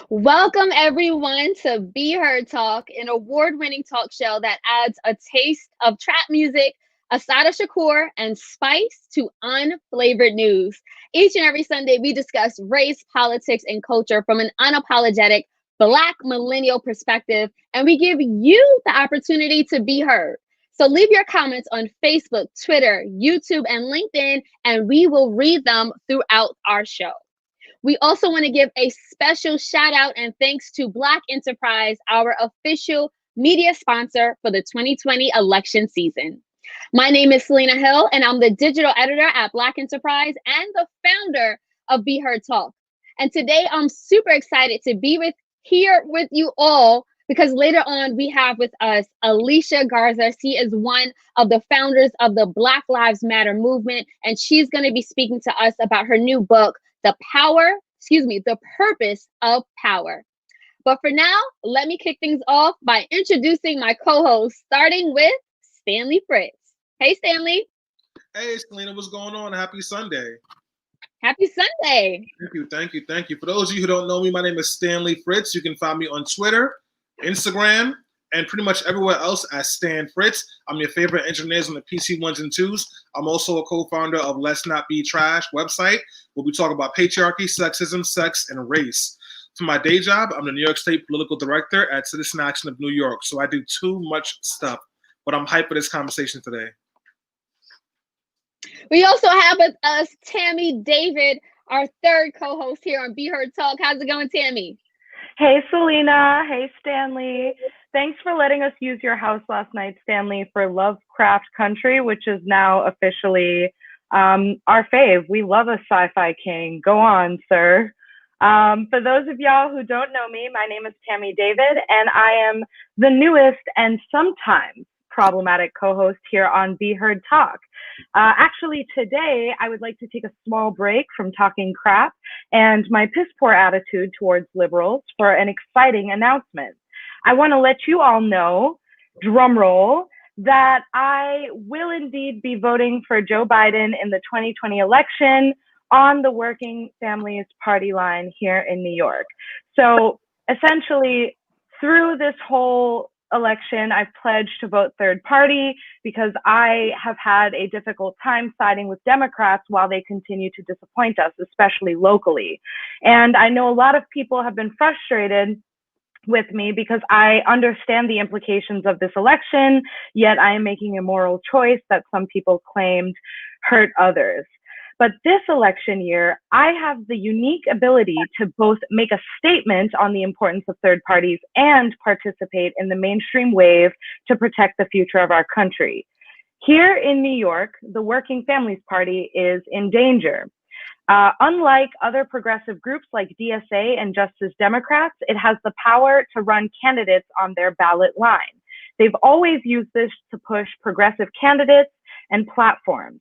Welcome, everyone, to Be Heard Talk, an award winning talk show that adds a taste of trap music, a side of Shakur, and spice to unflavored news. Each and every Sunday, we discuss race, politics, and culture from an unapologetic Black millennial perspective, and we give you the opportunity to be heard. So leave your comments on Facebook, Twitter, YouTube, and LinkedIn, and we will read them throughout our show. We also want to give a special shout out and thanks to Black Enterprise, our official media sponsor for the 2020 election season. My name is Selena Hill, and I'm the digital editor at Black Enterprise and the founder of Be Heard Talk. And today I'm super excited to be here with you all because later on we have with us Alicia Garza. She is one of the founders of the Black Lives Matter movement, and she's going to be speaking to us about her new book, The Purpose of Power. But for now, let me kick things off by introducing my co-host, starting with Stanley Fritz. Hey, Stanley. Hey, Selena, what's going on? Happy Sunday. Happy Sunday. Thank you. For those of you who don't know me, my name is Stanley Fritz. You can find me on Twitter, Instagram, and pretty much everywhere else as Stan Fritz. I'm your favorite engineers on the PC ones and twos. I'm also a co-founder of Let's Not Be Trash website, where we talk about patriarchy, sexism, sex, and race. For my day job, I'm the New York State political director at Citizen Action of New York, so I do too much stuff. But I'm hyped for this conversation today. We also have with us Tammy David, our third co-host here on Be Heard Talk. How's it going, Tammy? Hey, Selena. Hey, Stanley. Thanks for letting us use your house last night, Stanley, for Lovecraft Country, which is now officially our fave. We love a sci-fi king. Go on, sir. For those of y'all who don't know me, my name is Tammy David, and I am the newest and sometimes problematic co-host here on Be Heard Talk. Actually, today, I would like to take a small break from talking crap and my piss-poor attitude towards liberals for an exciting announcement. I want to let you all know, drum roll, that I will indeed be voting for Joe Biden in the 2020 election on the Working Families Party line here in New York. So essentially, through this whole election, I've pledged to vote third party because I have had a difficult time siding with Democrats while they continue to disappoint us, especially locally. And I know a lot of people have been frustrated with me because I understand the implications of this election, yet I am making a moral choice that some people claimed hurt others. But this election year, I have the unique ability to both make a statement on the importance of third parties and participate in the mainstream wave to protect the future of our country. Here in New York, the Working Families Party is in danger. Unlike other progressive groups like DSA and Justice Democrats, it has the power to run candidates on their ballot line. They've always used this to push progressive candidates and platforms.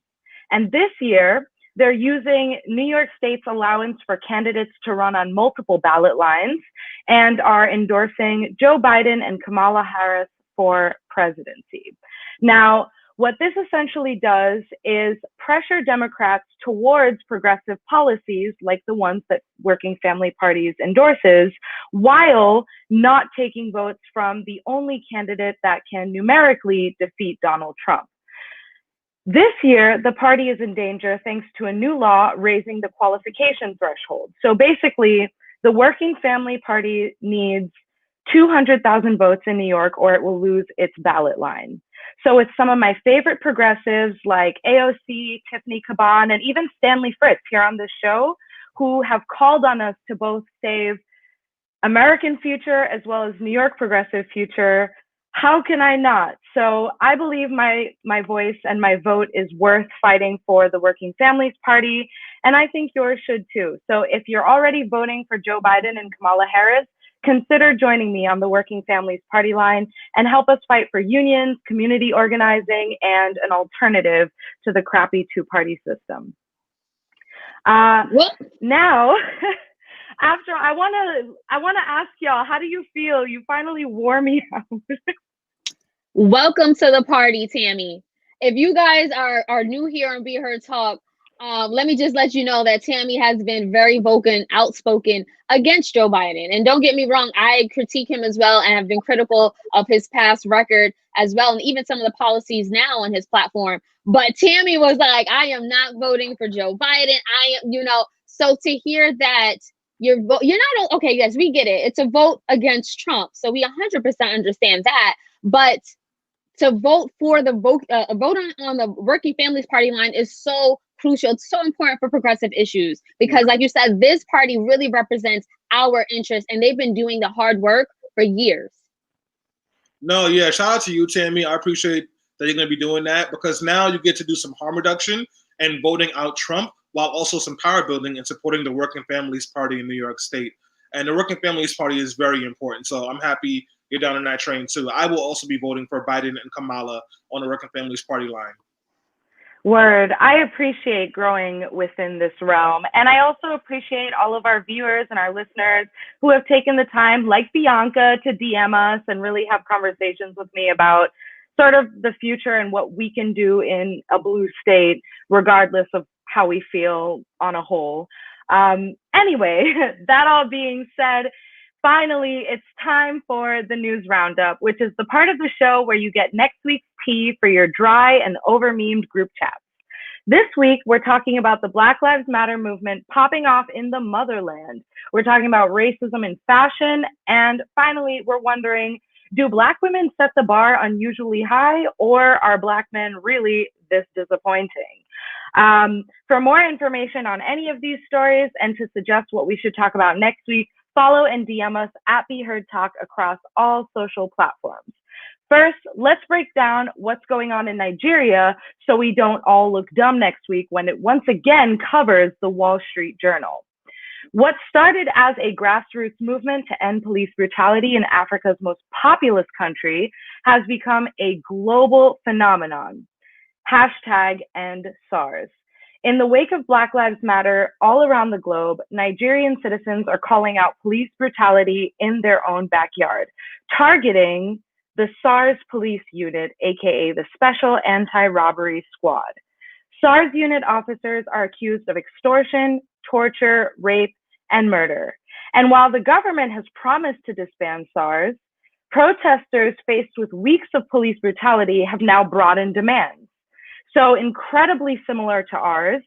And this year, they're using New York State's allowance for candidates to run on multiple ballot lines and are endorsing Joe Biden and Kamala Harris for presidency. Now, what this essentially does is pressure Democrats towards progressive policies like the ones that Working Family Parties endorses, while not taking votes from the only candidate that can numerically defeat Donald Trump. This year, the party is in danger thanks to a new law raising the qualification threshold. So basically, the Working Family Party needs 200,000 votes in New York or it will lose its ballot line. So it's some of my favorite progressives like AOC, Tiffany Caban, and even Stanley Fritz here on this show who have called on us to both save American future as well as New York progressive future. How can I not? So I believe my voice and my vote is worth fighting for the Working Families Party, and I think yours should too. So if you're already voting for Joe Biden and Kamala Harris, consider joining me on the Working Families Party line and help us fight for unions, community organizing, and an alternative to the crappy two-party system. Now, after I want to ask y'all, how do you feel? You finally wore me out. Welcome to the party, Tammy. If you guys are new here on Be Heard Talk, Let me just let you know that Tammy has been very vocal, outspoken against Joe Biden. And don't get me wrong, I critique him as well and have been critical of his past record as well, and even some of the policies now on his platform. But Tammy was like, I am not voting for Joe Biden. I am, so to hear that you're not, okay, yes, we get it. It's a vote against Trump. So we 100% understand that. But to vote for the vote on the Working Families Party line is so crucial. It's so important for progressive issues because, like you said, this party really represents our interests, and they've been doing the hard work for years. No, yeah, shout out to you, Tammy. I appreciate that you're going to be doing that because now you get to do some harm reduction and voting out Trump while also some power building and supporting the Working Families Party in New York State. And the Working Families Party is very important. So I'm happy you're down on that train too. I will also be voting for Biden and Kamala on the Working Families Party line. Word. I appreciate growing within this realm. And I also appreciate all of our viewers and our listeners who have taken the time, like Bianca, to DM us and really have conversations with me about sort of the future and what we can do in a blue state, regardless of how we feel on a whole. Anyway, that all being said, finally, it's time for the news roundup, which is the part of the show where you get next week's tea for your dry and over-memed group chats. This week, we're talking about the Black Lives Matter movement popping off in the motherland. We're talking about racism in fashion. And finally, we're wondering, do Black women set the bar unusually high, or are Black men really this disappointing? For more information on any of these stories and to suggest what we should talk about next week, follow and DM us at Be Heard Talk across all social platforms. First, let's break down what's going on in Nigeria so we don't all look dumb next week when it once again covers the Wall Street Journal. What started as a grassroots movement to end police brutality in Africa's most populous country has become a global phenomenon. #end SARS. In the wake of Black Lives Matter all around the globe, Nigerian citizens are calling out police brutality in their own backyard, targeting the SARS police unit, aka the Special Anti-Robbery Squad. SARS unit officers are accused of extortion, torture, rape, and murder. And while the government has promised to disband SARS, protesters faced with weeks of police brutality have now brought in demands. So incredibly similar to ours,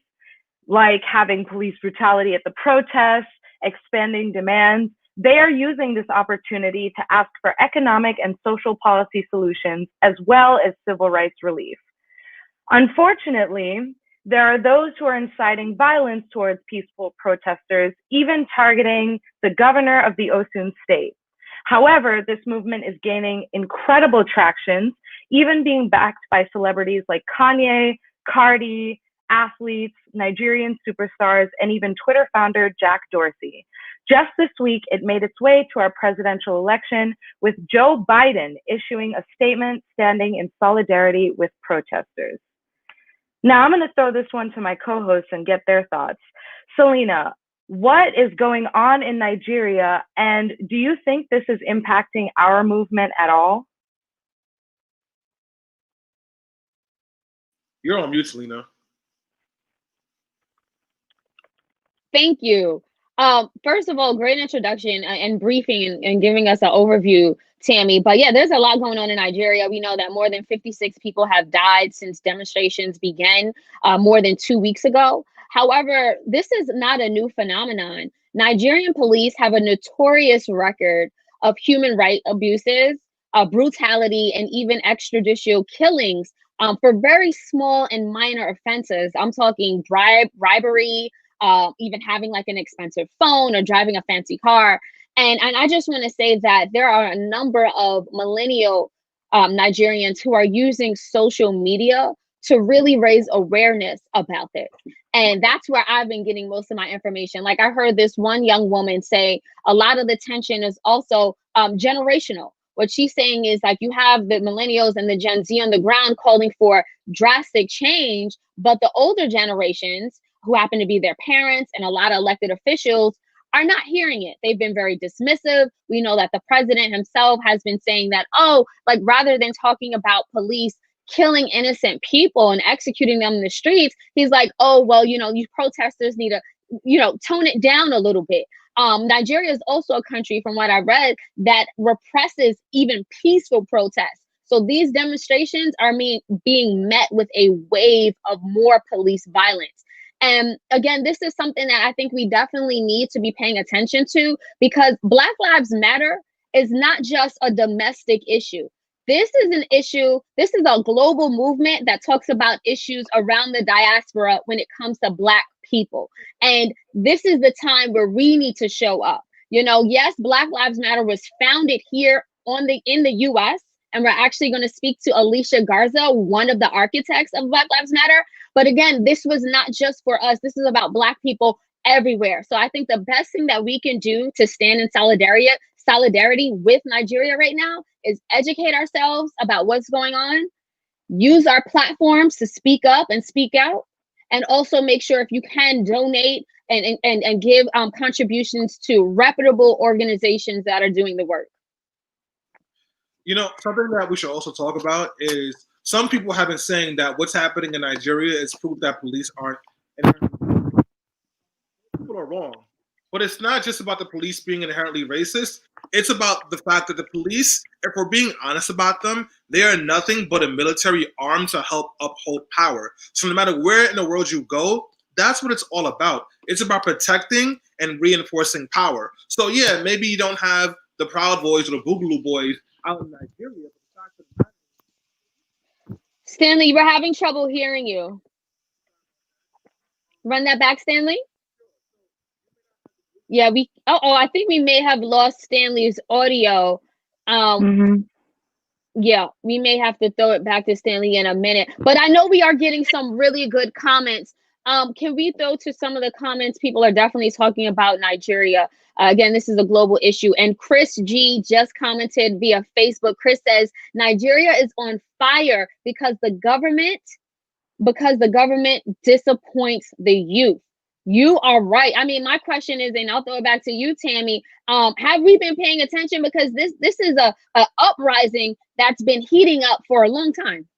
like having police brutality at the protests, expanding demands, they are using this opportunity to ask for economic and social policy solutions as well as civil rights relief. Unfortunately, there are those who are inciting violence towards peaceful protesters, even targeting the governor of the Osun state. However, this movement is gaining incredible traction, even being backed by celebrities like Kanye, Cardi, athletes, Nigerian superstars, and even Twitter founder Jack Dorsey. Just this week, it made its way to our presidential election, with Joe Biden issuing a statement standing in solidarity with protesters. Now, I'm going to throw this one to my co-hosts and get their thoughts. Selena, what is going on in Nigeria, and do you think this is impacting our movement at all? You're on mute, Selena. Thank you. First of all, great introduction and briefing and giving us an overview, Tammy. But yeah, there's a lot going on in Nigeria. We know that more than 56 people have died since demonstrations began more than 2 weeks ago. However, this is not a new phenomenon. Nigerian police have a notorious record of human rights abuses, brutality, and even extrajudicial killings for very small and minor offenses. I'm talking bribery, even having like an expensive phone or driving a fancy car. And I just want to say that there are a number of millennial Nigerians who are using social media to really raise awareness about this. And that's where I've been getting most of my information. Like I heard this one young woman say a lot of the tension is also generational. What she's saying is like you have the millennials and the Gen Z on the ground calling for drastic change, but the older generations who happen to be their parents and a lot of elected officials are not hearing it. They've been very dismissive. We know that the president himself has been saying that, oh, like rather than talking about police killing innocent people and executing them in the streets, he's like, oh, well, you protesters need to, tone it down a little bit. Nigeria is also a country, from what I read, that represses even peaceful protests. So these demonstrations are being met with a wave of more police violence. And again, this is something that I think we definitely need to be paying attention to, because Black Lives Matter is not just a domestic issue. This is an issue, this is a global movement that talks about issues around the diaspora when it comes to Black people. And this is the time where we need to show up. Yes, Black Lives Matter was founded here in the US, and we're actually going to speak to Alicia Garza, one of the architects of Black Lives Matter. But again, this was not just for us. This is about Black people everywhere. So I think the best thing that we can do to stand in solidarity with Nigeria right now is educate ourselves about what's going on, use our platforms to speak up and speak out, and also make sure, if you can, donate and give contributions to reputable organizations that are doing the work. Something that we should also talk about is some people have been saying that what's happening in Nigeria is proof that police aren't. People are wrong. But it's not just about the police being inherently racist. It's about the fact that the police, if we're being honest about them, they are nothing but a military arm to help uphold power. So no matter where in the world you go, that's what it's all about. It's about protecting and reinforcing power. So yeah, maybe you don't have the Proud Boys or the Boogaloo Boys out in Nigeria. Stanley, you were having trouble hearing you. Run that back, Stanley. Yeah, I think we may have lost Stanley's audio. Yeah, we may have to throw it back to Stanley in a minute. But I know we are getting some really good comments. Can we throw to some of the comments? People are definitely talking about Nigeria. Again, this is a global issue. And Chris G just commented via Facebook. Chris says, Nigeria is on fire because the government disappoints the youth. You are right. I mean, my question is, and I'll throw it back to you, Tammy. Have we been paying attention? Because this is a uprising that's been heating up for a long time.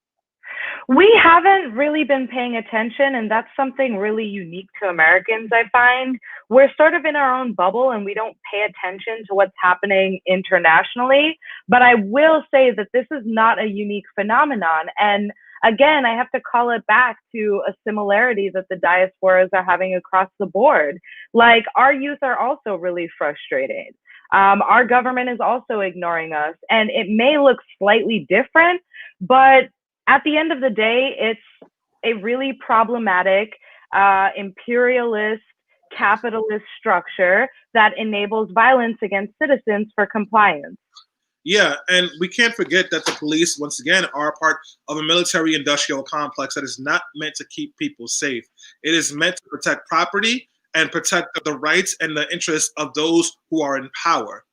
We haven't really been paying attention, and that's something really unique to Americans, I find. We're sort of in our own bubble, and we don't pay attention to what's happening internationally. But I will say that this is not a unique phenomenon. And again, I have to call it back to a similarity that the diasporas are having across the board. Like, our youth are also really frustrated. Our government is also ignoring us, and it may look slightly different, but at the end of the day, it's a really problematic, imperialist, capitalist structure that enables violence against citizens for compliance. Yeah, and we can't forget that the police, once again, are part of a military-industrial complex that is not meant to keep people safe. It is meant to protect property and protect the rights and the interests of those who are in power.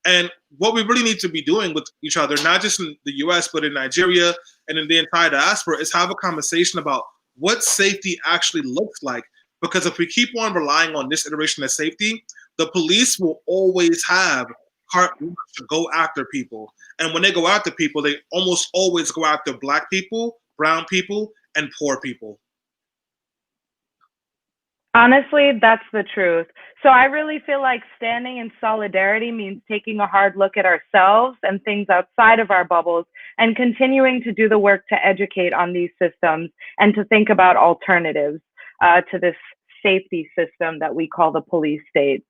And what we really need to be doing with each other, not just in the US, but in Nigeria and in the entire diaspora, is have a conversation about what safety actually looks like. Because if we keep on relying on this iteration of safety, the police will always have heart to go after people. And when they go after people, they almost always go after Black people, brown people, and poor people. Honestly, that's the truth. So I really feel like standing in solidarity means taking a hard look at ourselves and things outside of our bubbles and continuing to do the work to educate on these systems and to think about alternatives to this safety system that we call the police state.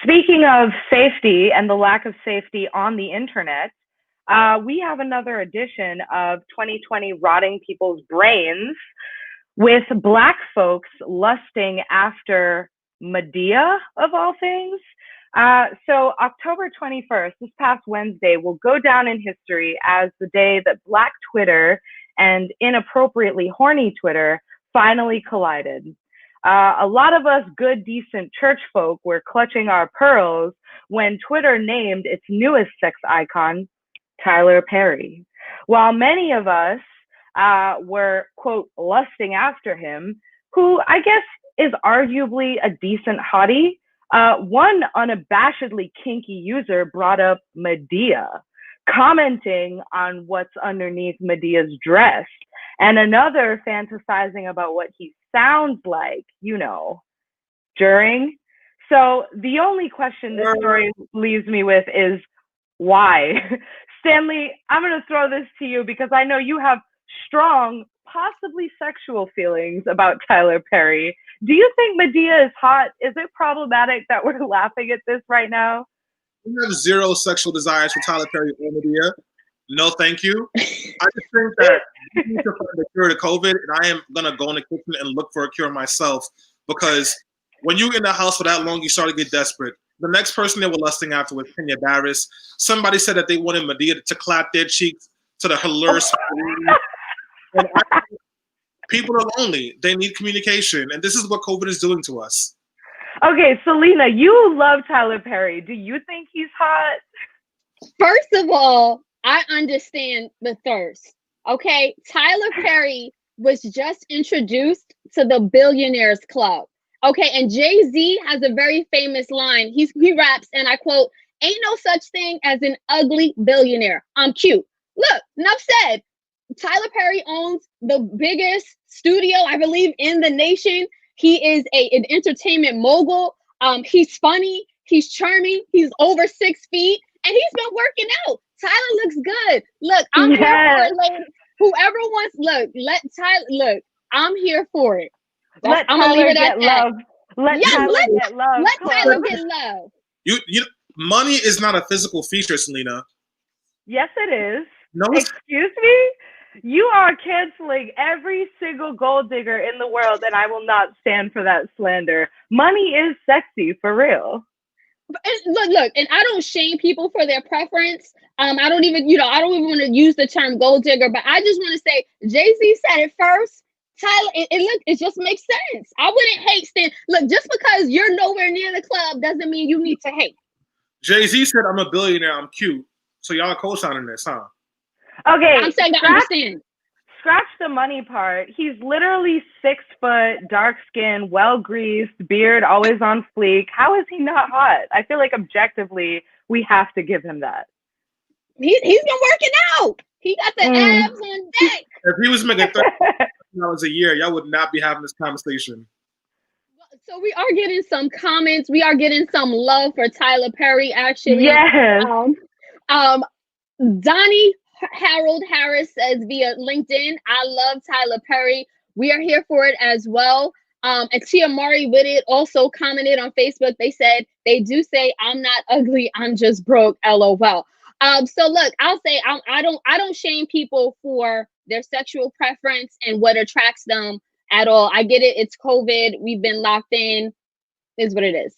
Speaking of safety and the lack of safety on the internet, we have another edition of 2020 Rotting People's Brains, with Black folks lusting after Medea, of all things. So October 21st, this past Wednesday, will go down in history as the day that Black Twitter and inappropriately horny Twitter finally collided. A lot of us good, decent church folk were clutching our pearls when Twitter named its newest sex icon, Tyler Perry, while many of us were, quote, lusting after him, who I guess is arguably a decent hottie. One unabashedly kinky user brought up Medea. commenting on what's underneath Medea's dress, and another fantasizing about what he sounds like, during. So the only question this story leaves me with is why? Stanley, I'm going to throw this to you because I know you have strong, possibly sexual feelings about Tyler Perry. Do you think Medea is hot? Is it problematic that we're laughing at this right now? I have zero sexual desires for Tyler Perry or Medea. No, thank you. I just think that we need to find a cure to COVID, and I am going to go in the kitchen and look for a cure myself, because when you're in the house for that long, you start to get desperate. The next person they were lusting after was Kenya Barris. Somebody said that they wanted Medea to clap their cheeks to the hilarious. People are lonely. They need communication, and this is what COVID is doing to us. Okay, Selena, you love Tyler Perry. Do you think he's hot? First of all, I understand the thirst. Okay, Tyler Perry was just introduced to the Billionaires Club. Okay, and Jay-Z has a very famous line. He raps, and I quote, "Ain't no such thing as an ugly billionaire. I'm cute." Look, enough said. Tyler Perry owns the biggest studio, I believe, in the nation. He is an entertainment mogul. He's funny. He's charming. He's over 6 feet, and he's been working out. Tyler looks good. Look, I'm here for it, ladies. Whoever wants, let Tyler, look, I'm here for it. Let Tyler get love. Let Tyler get love. Let Tyler get love. You, money is not a physical feature, Selena. Yes, it is. No, excuse me? You are canceling every single gold digger in the world, and I will not stand for that slander. Money is sexy, for real. Look, and I don't shame people for their preference. I don't even want to use the term gold digger, but I just want to say Jay-Z said it first. Tyler, it just makes sense. I wouldn't hate Stan. Look, just because you're nowhere near the club doesn't mean you need to hate. Jay-Z said, "I'm a billionaire, I'm cute." So y'all co-signing this, huh? Okay, I'm saying I understand. Scratch the money part. He's literally 6 foot, dark skin, well greased, beard always on fleek. How is he not hot? I feel like objectively we have to give him that. He's been working out. He got the abs on deck. If he was making $30,000 a year, y'all would not be having this conversation. So we are getting some comments. We are getting some love for Tyler Perry, actually. Yes. Donnie Harold Harris says via LinkedIn, "I love Tyler Perry. We are here for it as well." And Tia Mari Whitted also commented on Facebook. They said, "They do say I'm not ugly, I'm just broke, LOL." So look, I'll say I don't shame people for their sexual preference and what attracts them at all. I get it. It's COVID. We've been locked in. Is what it is.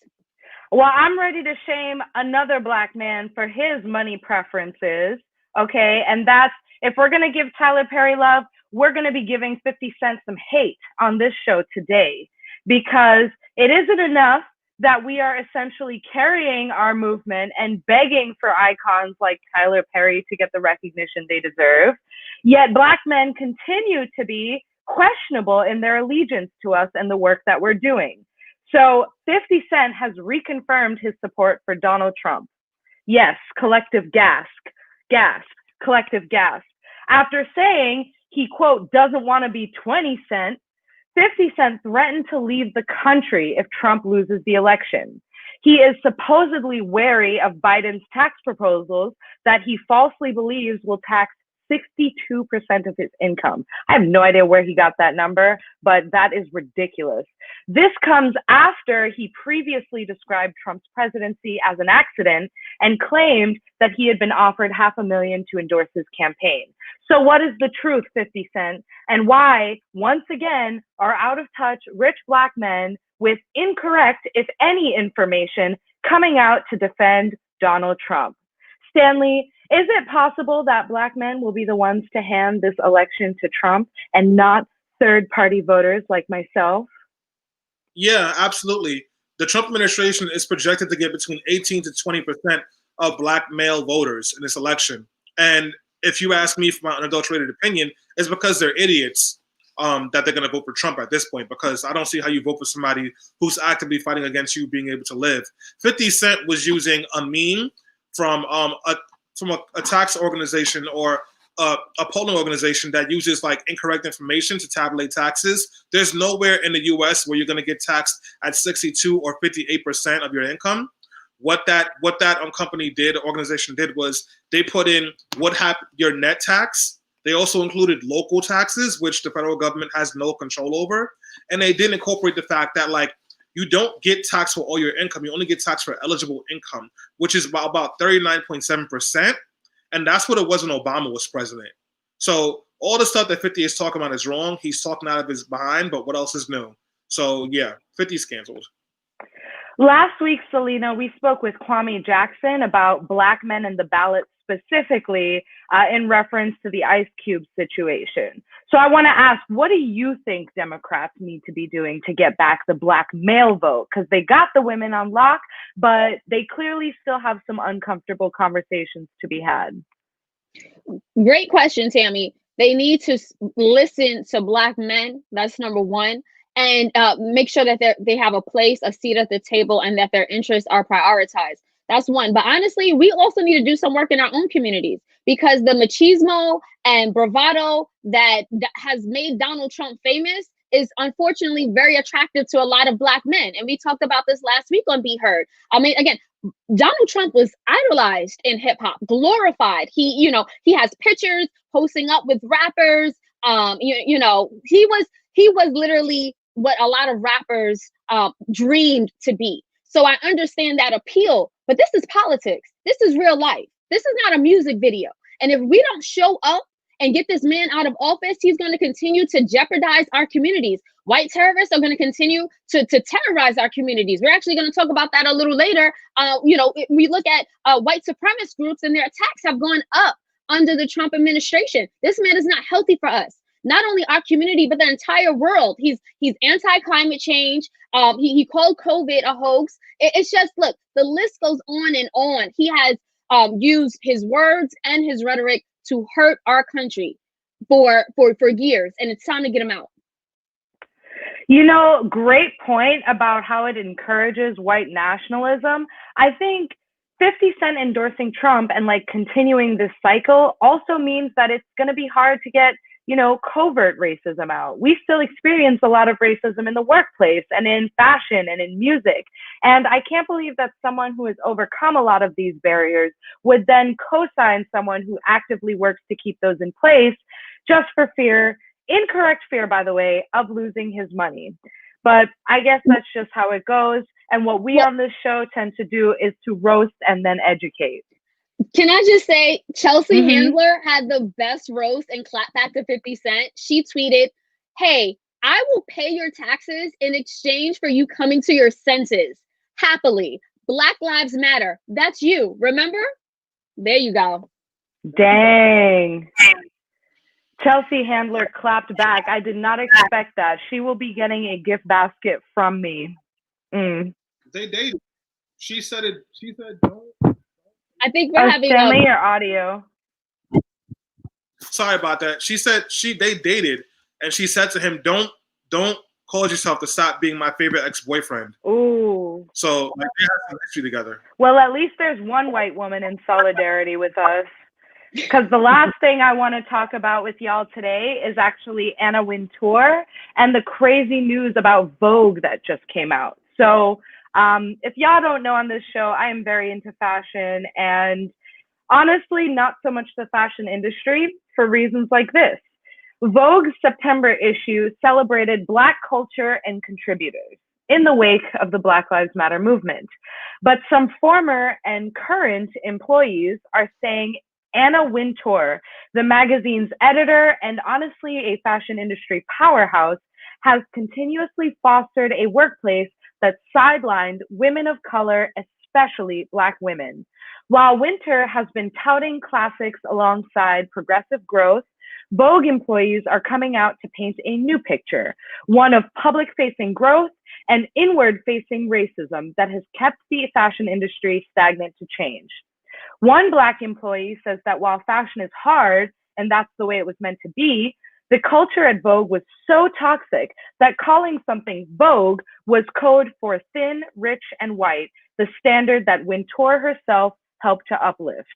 Well, I'm ready to shame another Black man for his money preferences. Okay, and that's, if we're going to give Tyler Perry love, we're going to be giving 50 Cent some hate on this show today, because it isn't enough that we are essentially carrying our movement and begging for icons like Tyler Perry to get the recognition they deserve, yet Black men continue to be questionable in their allegiance to us and the work that we're doing. So 50 Cent has reconfirmed his support for Donald Trump. Yes, collective gasp, collective gasp. After saying he, quote, doesn't want to be 20 Cent, 50 Cent threatened to leave the country if Trump loses the election. He is supposedly wary of Biden's tax proposals that he falsely believes will tax 62% of his income. I have no idea where he got that number, but that is ridiculous. This comes after he previously described Trump's presidency as an accident and claimed that he had been offered $500,000 to endorse his campaign. So what is the truth, 50 Cent? And why, once again, are out of touch rich Black men with incorrect, if any, information coming out to defend Donald Trump? Stanley, is it possible that Black men will be the ones to hand this election to Trump and not third-party voters like myself? Yeah, absolutely. The Trump administration is projected to get between 18 to 20% of Black male voters in this election. And if you ask me for my unadulterated opinion, it's because they're idiots that they're going to vote for Trump at this point, because I don't see how you vote for somebody who's actively fighting against you being able to live. 50 Cent was using a meme from from a tax organization or a polling organization that uses like incorrect information to tabulate taxes. There's nowhere in the U.S. where you're going to get taxed at 62 or 58% of your income. What that company did, organization did, was they put in what happened your net tax. They also included local taxes, which the federal government has no control over, and they did incorporate the fact that like you don't get taxed for all your income. You only get taxed for eligible income, which is about 39.7%. And that's what it was when Obama was president. So all the stuff that 50 is talking about is wrong. He's talking out of his behind, but what else is new? So yeah, 50's canceled. Last week, Selena, we spoke with Kwame Jackson about Black men and the ballot specifically in reference to the Ice Cube situation. So I want to ask, what do you think Democrats need to be doing to get back the Black male vote? Because they got the women on lock, but they clearly still have some uncomfortable conversations to be had. Great question, Tammy. They need to listen to Black men. That's number one. And make sure that they have a place, a seat at the table, and that their interests are prioritized. That's one. But honestly, we also need to do some work in our own communities, because the machismo and bravado that has made Donald Trump famous is unfortunately very attractive to a lot of Black men. And we talked about this last week on Be Heard. I mean, again, Donald Trump was idolized in hip hop, glorified. He has pictures posting up with rappers. He was literally what a lot of rappers dreamed to be. So I understand that appeal, but this is politics. This is real life. This is not a music video. And if we don't show up and get this man out of office, he's going to continue to jeopardize our communities. White terrorists are going to continue to terrorize our communities. We're actually going to talk about that a little later. We look at white supremacist groups, and their attacks have gone up under the Trump administration. This man is not healthy for us. Not only our community, but the entire world. He's anti-climate change. He called COVID a hoax. It's just, look, the list goes on and on. He has used his words and his rhetoric to hurt our country for years, and it's time to get him out. Great point about how it encourages white nationalism. I think 50 Cent endorsing Trump and like continuing this cycle also means that it's going to be hard to get covert racism out. We still experience a lot of racism in the workplace and in fashion and in music. And I can't believe that someone who has overcome a lot of these barriers would then co-sign someone who actively works to keep those in place just for fear, incorrect fear, by the way, of losing his money. But I guess that's just how it goes. And what we on this show tend to do is to roast and then educate. Can I just say, Chelsea Handler had the best roast and clap back to 50 Cent. She tweeted, "Hey, I will pay your taxes in exchange for you coming to your senses. Happily. Black Lives Matter. That's you. Remember?" There you go. Dang. Chelsea Handler clapped back. I did not expect that. She will be getting a gift basket from me. They dated. She said, don't. I think we're having your audio. Sorry about that. She said they dated, and she said to him, "Don't cause yourself to stop being my favorite ex-boyfriend." Ooh. So like, they have some history together. Well, at least there's one white woman in solidarity with us. Because the last thing I want to talk about with y'all today is actually Anna Wintour and the crazy news about Vogue that just came out. So if y'all don't know, on this show, I am very into fashion, and honestly, not so much the fashion industry, for reasons like this. Vogue's September issue celebrated Black culture and contributors in the wake of the Black Lives Matter movement. But some former and current employees are saying Anna Wintour, the magazine's editor and honestly a fashion industry powerhouse, has continuously fostered a workplace that sidelined women of color, especially Black women. While Wintour has been touting classics alongside progressive growth, Vogue employees are coming out to paint a new picture, one of public-facing growth and inward-facing racism that has kept the fashion industry stagnant to change. One Black employee says that while fashion is hard, and that's the way it was meant to be, the culture at Vogue was so toxic that calling something Vogue was code for thin, rich, and white, the standard that Wintour herself helped to uplift.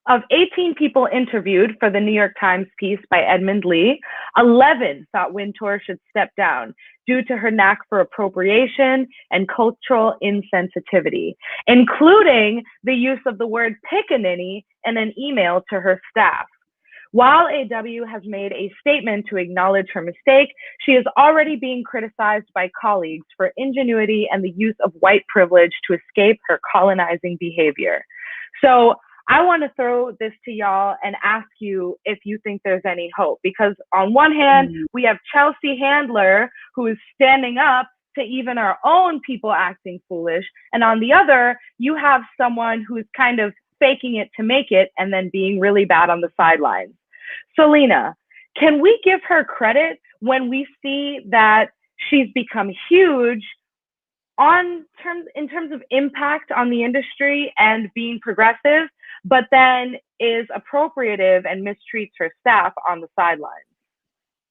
Of 18 people interviewed for the New York Times piece by Edmund Lee, 11 thought Wintour should step down due to her knack for appropriation and cultural insensitivity, including the use of the word pickaninny in an email to her staff. While AW has made a statement to acknowledge her mistake, she is already being criticized by colleagues for ingenuity and the use of white privilege to escape her colonizing behavior. So I want to throw this to y'all and ask you if you think there's any hope. Because on one hand, we have Chelsea Handler, who is standing up to even our own people acting foolish. And on the other, you have someone who's kind of faking it to make it and then being really bad on the sidelines. Selena, can we give her credit when we see that she's become huge in terms of impact on the industry and being progressive, but then is appropriative and mistreats her staff on the sidelines?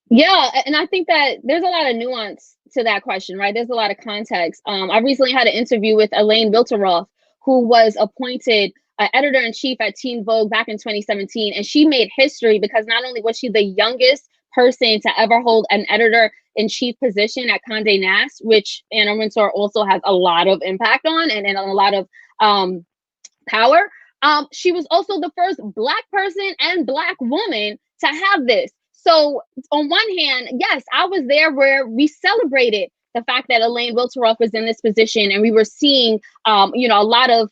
Yeah, and I think that there's a lot of nuance to that question, right? There's a lot of context. I recently had an interview with Elaine Wilteroff, who was appointed editor-in-chief at Teen Vogue back in 2017, and she made history because not only was she the youngest person to ever hold an editor-in-chief position at Condé Nast, which Anna Wintour also has a lot of impact on and a lot of power. She was also the first Black person and Black woman to have this. So on one hand, yes, I was there where we celebrated the fact that Elaine Wilteroff was in this position, and we were seeing, a lot of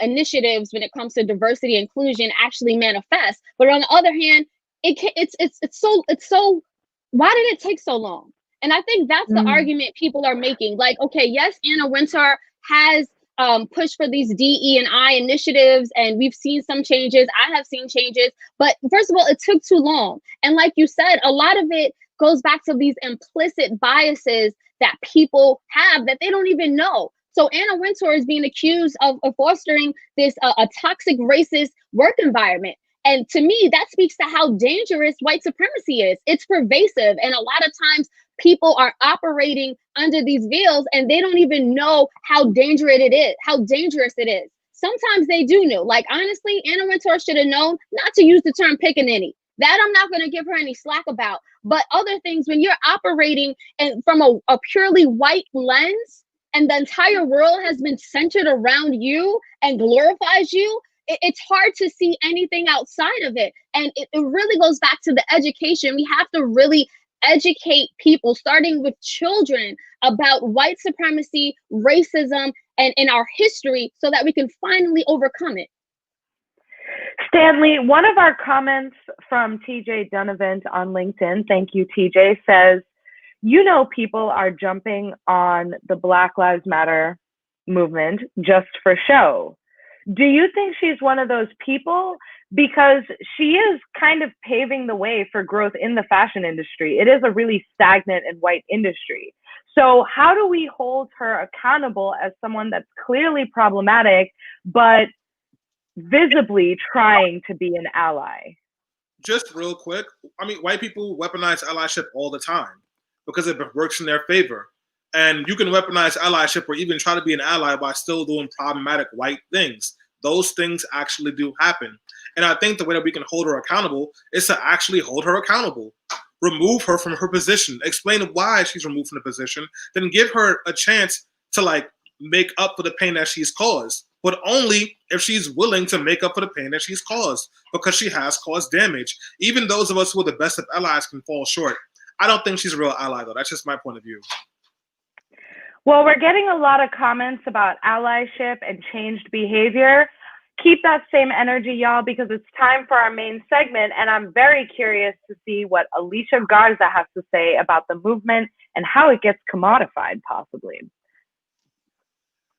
initiatives when it comes to diversity and inclusion actually manifest. But on the other hand, it's so. Why did it take so long? And I think that's the argument people are making. Like, okay, yes, Anna Wintour has push for these DE&I initiatives, and we've seen some changes. I have seen changes, but first of all, it took too long. And like you said, a lot of it goes back to these implicit biases that people have that they don't even know. So Anna Wintour is being accused of fostering this a toxic racist work environment. And to me, that speaks to how dangerous white supremacy is. It's pervasive. And a lot of times people are operating under these veils and they don't even know how dangerous it is. Sometimes they do know. Like, honestly, Anna Wintour should have known not to use the term pickaninny. That I'm not going to give her any slack about. But other things, when you're operating and from a purely white lens, and the entire world has been centered around you and glorifies you, it's hard to see anything outside of it. And it really goes back to the education. We have to really educate people, starting with children, about white supremacy, racism, and in our history, so that we can finally overcome it. Stanley, one of our comments from TJ Dunavant on LinkedIn, thank you, TJ, says, people are jumping on the Black Lives Matter movement just for show. Do you think she's one of those people? Because she is kind of paving the way for growth in the fashion industry. It is a really stagnant and white industry. So how do we hold her accountable as someone that's clearly problematic, but visibly trying to be an ally? Just real quick, white people weaponize allyship all the time because it works in their favor. And you can weaponize allyship or even try to be an ally by still doing problematic white things. Those things actually do happen. And I think the way that we can hold her accountable is to actually hold her accountable. Remove her from her position. Explain why she's removed from the position. Then give her a chance to make up for the pain that she's caused. But only if she's willing to make up for the pain that she's caused, because she has caused damage. Even those of us who are the best of allies can fall short. I don't think she's a real ally, though. That's just my point of view. Well, we're getting a lot of comments about allyship and changed behavior. Keep that same energy, y'all, because it's time for our main segment. And I'm very curious to see what Alicia Garza has to say about the movement and how it gets commodified, possibly.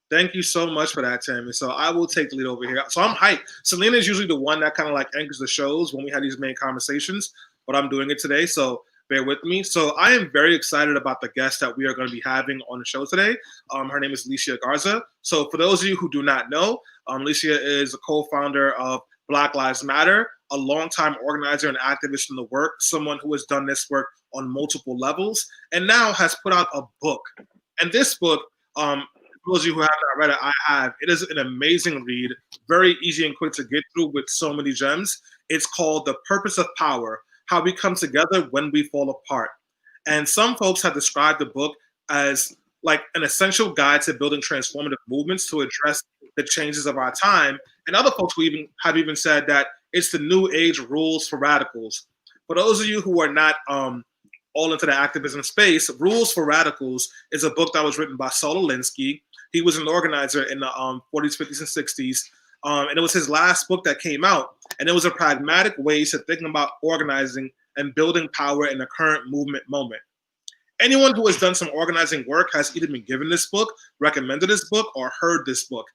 Thank you so much for that, Tammy. So I will take the lead over here. So I'm hyped. Selena is usually the one that kind of anchors the shows when we have these main conversations, but I'm doing it today. So bear with me. So I am very excited about the guest that we are going to be having on the show today. Her name is Alicia Garza. So for those of you who do not know, Alicia is a co-founder of Black Lives Matter, a longtime organizer and activist in the work, someone who has done this work on multiple levels, and now has put out a book. And this book For those of you who have not read it, I have. It is an amazing read, very easy and quick to get through with so many gems. It's called The Purpose of Power: How We Come Together When We Fall Apart. And some folks have described the book as like an essential guide to building transformative movements to address the changes of our time. And other folks who even said that it's the new age rules for radicals. For those of you who are not all into the activism space, Rules for Radicals is a book that was written by Saul Alinsky. He was an organizer in the 40s, 50s, and 60s. And it was his last book that came out. And it was a pragmatic way to think about organizing and building power in the current movement moment. Anyone who has done some organizing work has either been given this book, recommended this book, or heard this book.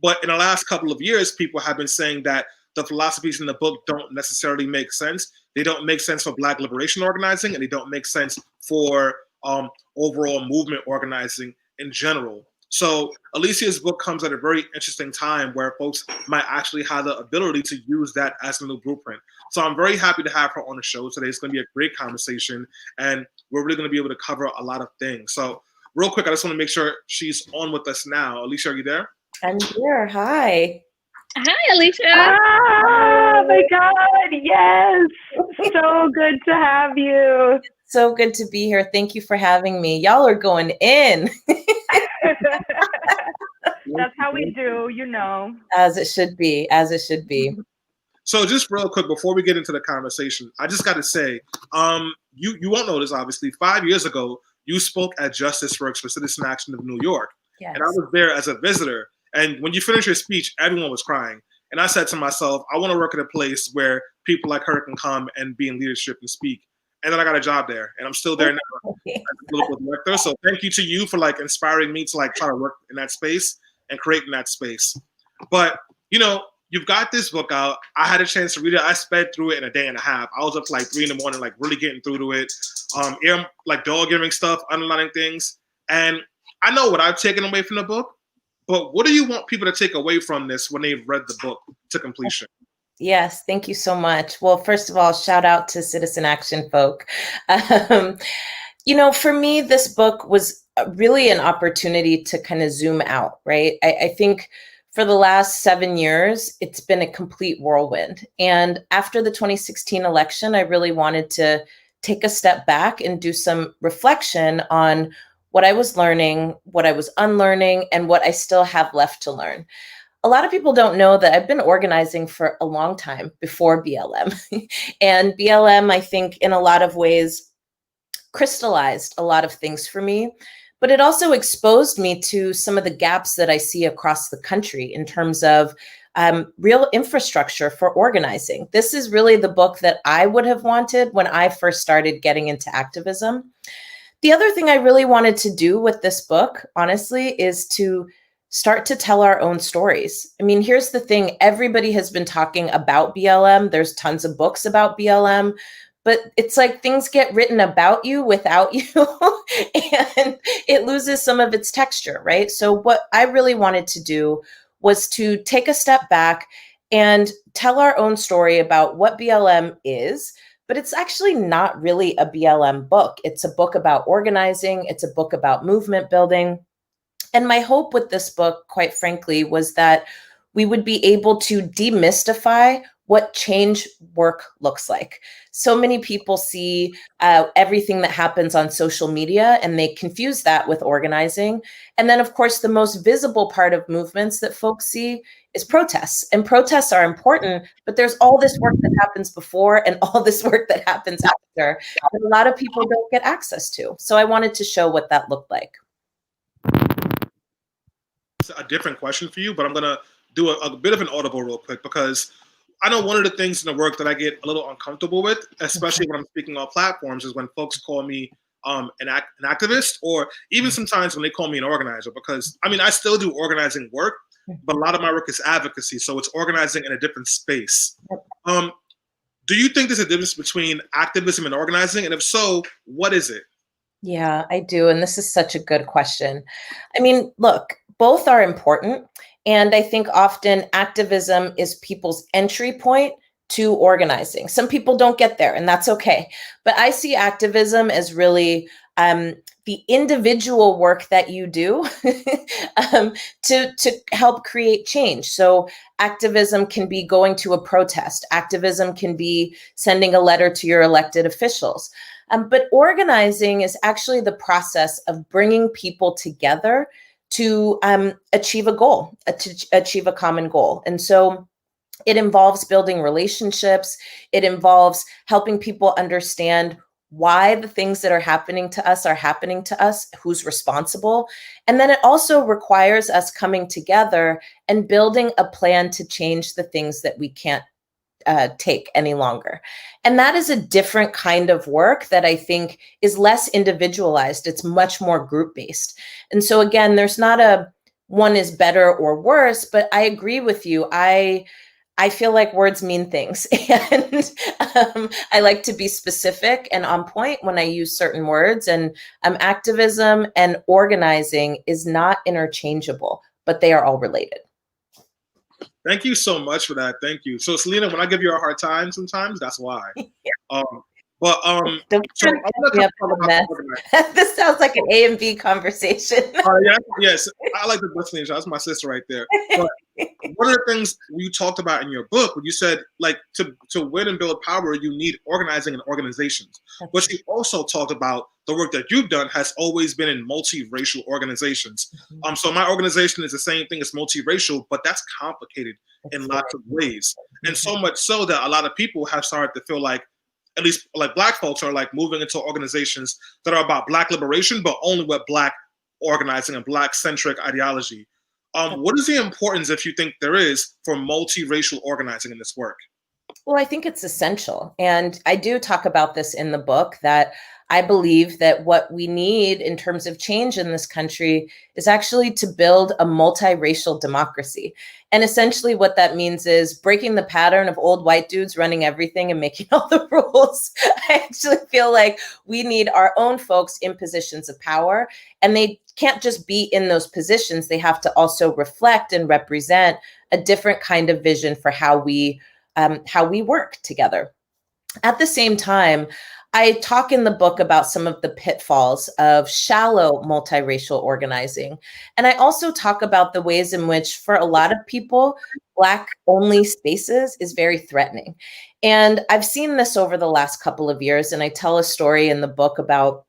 But in the last couple of years, people have been saying that the philosophies in the book don't necessarily make sense. They don't make sense for Black liberation organizing, and they don't make sense for overall movement organizing in general. So Alicia's book comes at a very interesting time where folks might actually have the ability to use that as a new blueprint. So I'm very happy to have her on the show today. It's going to be a great conversation, and we're really going to be able to cover a lot of things. So real quick, I just want to make sure she's on with us now. Alicia, are you there? I'm here. Hi. Hi, Alicia. Oh my God, yes. So good to have you. So good to be here. Thank you for having me. Y'all are going in. That's how we do, you know. As it should be, as it should be. So just real quick, before we get into the conversation, I just got to say, you won't know this, obviously. 5 years ago, you spoke at Justice Works for Citizen Action of New York. Yes. And I was there as a visitor. And when you finished your speech, everyone was crying. And I said to myself, I want to work at a place where people like her can come and be in leadership and speak. And then I got a job there, and I'm still there now as a political director. So thank you to you for like inspiring me to like try to work in that space and create in that space. But you know, you've got this book out. I had a chance to read it. I sped through it in a day and a half. I was up to like 3 a.m, like really getting through to it. Like dog earring stuff, underlining things. And I know what I've taken away from the book, but what do you want people to take away from this when they've read the book to completion? Yes, thank you so much. Well, first of all, shout out to Citizen Action folk. You know, for me, this book was really an opportunity to kind of zoom out, right? I think for the last 7 years, it's been a complete whirlwind. And after the 2016 election, I really wanted to take a step back and do some reflection on what I was learning, what I was unlearning, and what I still have left to learn. A lot of people don't know that I've been organizing for a long time before BLM. And BLM, I think, in a lot of ways, crystallized a lot of things for me. But it also exposed me to some of the gaps that I see across the country in terms of real infrastructure for organizing. This is really the book that I would have wanted when I first started getting into activism. The other thing I really wanted to do with this book, honestly, is to start to tell our own stories. I mean, here's the thing. Everybody has been talking about BLM. There's tons of books about BLM, but it's like things get written about you without you, and it loses some of its texture, right? So what I really wanted to do was to take a step back and tell our own story about what BLM is, but it's actually not really a BLM book. It's a book about organizing. It's a book about movement building. And my hope with this book, quite frankly, was that we would be able to demystify what change work looks like. So many people see everything that happens on social media, and they confuse that with organizing. And then, of course, the most visible part of movements that folks see is protests. And protests are important, but there's all this work that happens before and all this work that happens after that a lot of people don't get access to. So I wanted to show what that looked like. It's a different question for you, but I'm going to do a bit of an audible real quick, because I know one of the things in the work that I get a little uncomfortable with, especially when I'm speaking on platforms, is when folks call me an activist, or even sometimes when they call me an organizer, because I mean, I still do organizing work, but a lot of my work is advocacy. So it's organizing in a different space. Do you think there's a difference between activism and organizing? And if so, what is it? Yeah, I do. And this is such a good question. I mean, look, both are important. And I think often activism is people's entry point to organizing. Some people don't get there, and that's okay. But I see activism as really the individual work that you do to help create change. So activism can be going to a protest. Activism can be sending a letter to your elected officials. But organizing is actually the process of bringing people together to achieve a goal, to achieve a common goal. And so it involves building relationships. It involves helping people understand why the things that are happening to us, who's responsible. And then it also requires us coming together and building a plan to change the things that we can't take any longer. And that is a different kind of work that I think is less individualized. It's much more group-based. And so again, there's not a one is better or worse, but I agree with you. I feel like words mean things, and I like to be specific and on point when I use certain words. And activism and organizing is not interchangeable, but they are all related. Thank you so much for that. Thank you. So, Selena, when I give you a hard time sometimes, that's why. But Don't so this sounds like an A and B conversation. Yes, I like the listening. That's my sister right there. But one of the things you talked about in your book, when you said like to win and build power, you need organizing and organizations. But you also talked about the work that you've done has always been in multiracial organizations. So my organization is the same thing as multiracial, but that's complicated in lots of ways, and so much so that a lot of people have started to feel like, at least like Black folks are like moving into organizations that are about Black liberation, but only with Black organizing and Black centric ideology. What is the importance, if you think there is, for multiracial organizing in this work? Well, I think it's essential. And I do talk about this in the book, that I believe that what we need in terms of change in this country is actually to build a multiracial democracy. And essentially what that means is breaking the pattern of old white dudes running everything and making all the rules. I actually feel like we need our own folks in positions of power, and they can't just be in those positions. They have to also reflect and represent a different kind of vision for how we work together. At the same time, I talk in the book about some of the pitfalls of shallow multiracial organizing. And I also talk about the ways in which, for a lot of people, Black-only spaces is very threatening. And I've seen this over the last couple of years, and I tell a story in the book about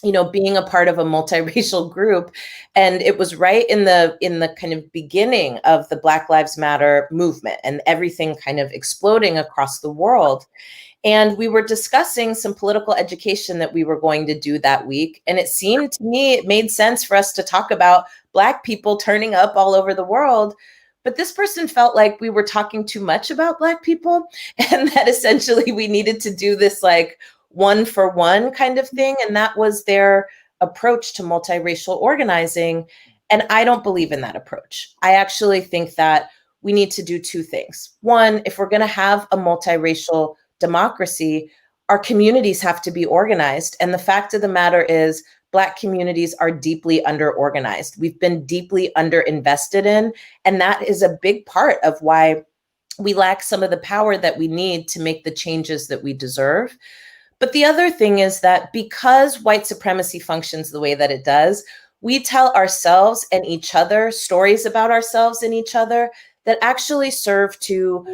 being a part of a multiracial group. And it was right in the kind of beginning of the Black Lives Matter movement and everything kind of exploding across the world. And we were discussing some political education that we were going to do that week. And it seemed to me, it made sense for us to talk about Black people turning up all over the world. But this person felt like we were talking too much about Black people, and that essentially we needed to do this like one for one kind of thing. And that was their approach to multiracial organizing. And I don't believe in that approach. I actually think that we need to do two things. One, if we're going to have a multiracial democracy, our communities have to be organized. And the fact of the matter is, Black communities are deeply underorganized. We've been deeply underinvested in, and that is a big part of why we lack some of the power that we need to make the changes that we deserve. But the other thing is that because white supremacy functions the way that it does, we tell ourselves and each other stories about ourselves and each other that actually serve to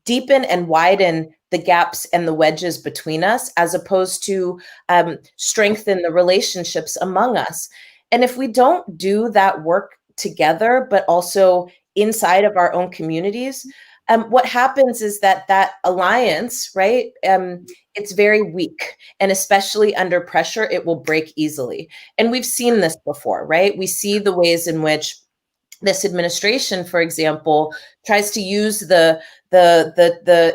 deepen and widen the gaps and the wedges between us, as opposed to strengthen the relationships among us. And if we don't do that work together, but also inside of our own communities, what happens is that alliance, right, it's very weak. And especially under pressure, it will break easily. And we've seen this before, right? We see the ways in which this administration, for example, tries to use the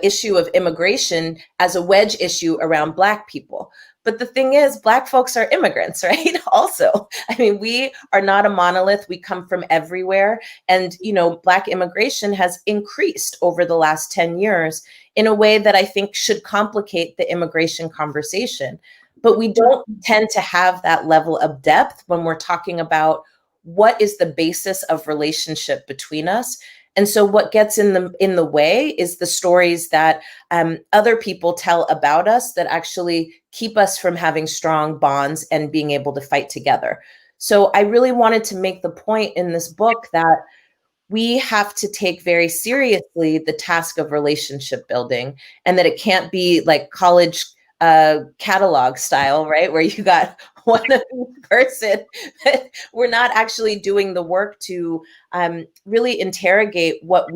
issue of immigration as a wedge issue around Black people. But the thing is, Black folks are immigrants, right? Also, I mean, we are not a monolith. We come from everywhere. And, Black immigration has increased over the last 10 years in a way that I think should complicate the immigration conversation. But we don't tend to have that level of depth when we're talking about what is the basis of relationship between us. And so what gets in the way is the stories that other people tell about us that actually keep us from having strong bonds and being able to fight together. So I really wanted to make the point in this book that we have to take very seriously the task of relationship building, and that it can't be like college catalog style, right? Where you got one of each person. We're not actually doing the work to really interrogate what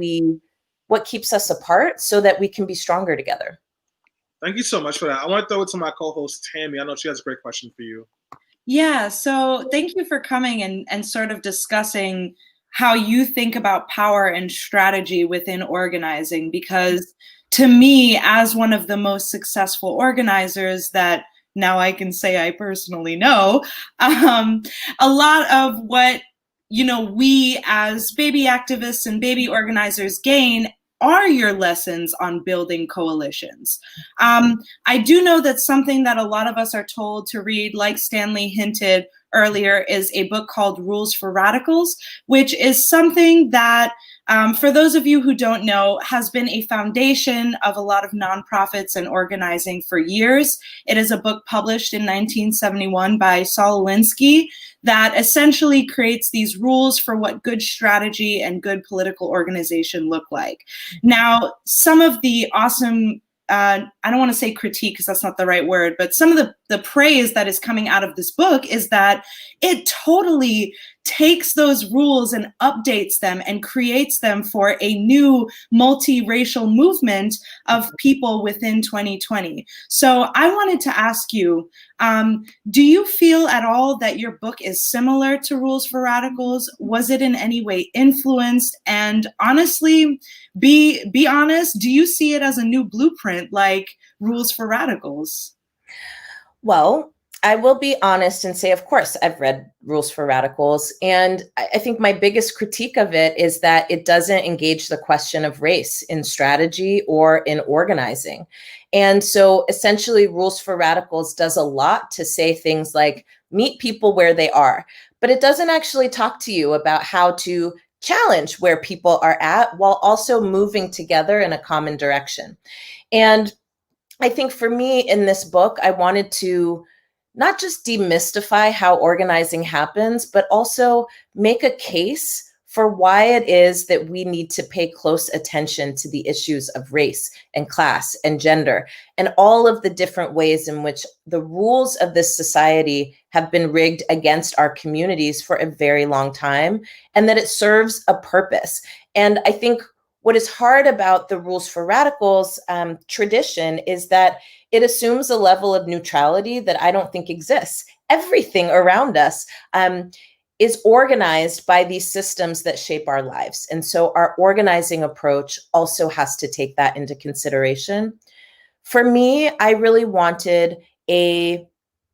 keeps us apart so that we can be stronger together. Thank you so much for that. I want to throw it to my co-host, Tammy. I know she has a great question for you. Yeah, so thank you for coming and sort of discussing how you think about power and strategy within organizing, because to me, as one of the most successful organizers that now I can say I personally know, a lot of what, you know, we as baby activists and baby organizers gain are your lessons on building coalitions. I do know that something that a lot of us are told to read, like Stanley hinted earlier, is a book called Rules for Radicals, which is something that, for those of you who don't know, has been a foundation of a lot of nonprofits and organizing for years. It is a book published in 1971 by Saul Alinsky that essentially creates these rules for what good strategy and good political organization look like. Now, some of the awesome I don't want to say critique because that's not the right word, but some of the praise that is coming out of this book is that it totally takes those rules and updates them and creates them for a new multiracial movement of people within 2020. So I wanted to ask you, do you feel at all that your book is similar to Rules for Radicals? Was it in any way influenced? And honestly, be honest, do you see it as a new blueprint like Rules for Radicals? Well, I will be honest and say, of course, I've read Rules for Radicals. And I think my biggest critique of it is that it doesn't engage the question of race in strategy or in organizing. And so essentially, Rules for Radicals does a lot to say things like meet people where they are, but it doesn't actually talk to you about how to challenge where people are at while also moving together in a common direction. And I think for me in this book, I wanted to not just demystify how organizing happens, but also make a case for why it is that we need to pay close attention to the issues of race and class and gender and all of the different ways in which the rules of this society have been rigged against our communities for a very long time, and that it serves a purpose. And I think what is hard about the Rules for Radicals tradition is that it assumes a level of neutrality that I don't think exists. Everything around us is organized by these systems that shape our lives. And so our organizing approach also has to take that into consideration. For me, I really wanted a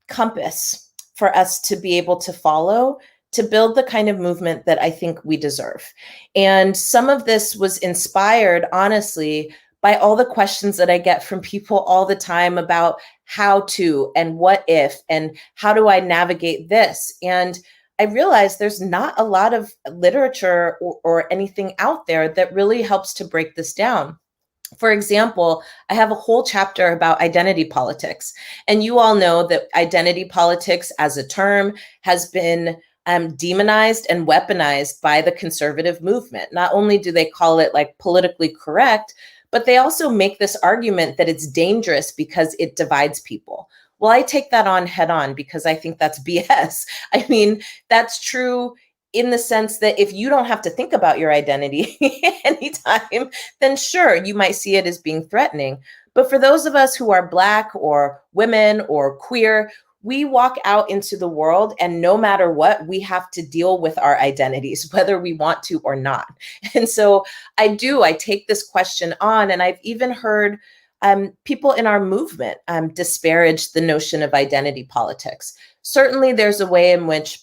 compass for us to be able to follow to build the kind of movement that I think we deserve. And some of this was inspired, honestly, by all the questions that I get from people all the time about how to and what if and how do I navigate this. And I realized there's not a lot of literature or anything out there that really helps to break this down. For example, I have a whole chapter about identity politics. And you all know that identity politics as a term has been demonized and weaponized by the conservative movement. Not only do they call it like politically correct, but they also make this argument that it's dangerous because it divides people. Well, I take that on head on because I think that's BS. I mean, that's true in the sense that if you don't have to think about your identity anytime, then sure, you might see it as being threatening. But for those of us who are Black or women or queer, we walk out into the world and no matter what, we have to deal with our identities, whether we want to or not. And so I take this question on, and I've even heard people in our movement disparage the notion of identity politics. Certainly there's a way in which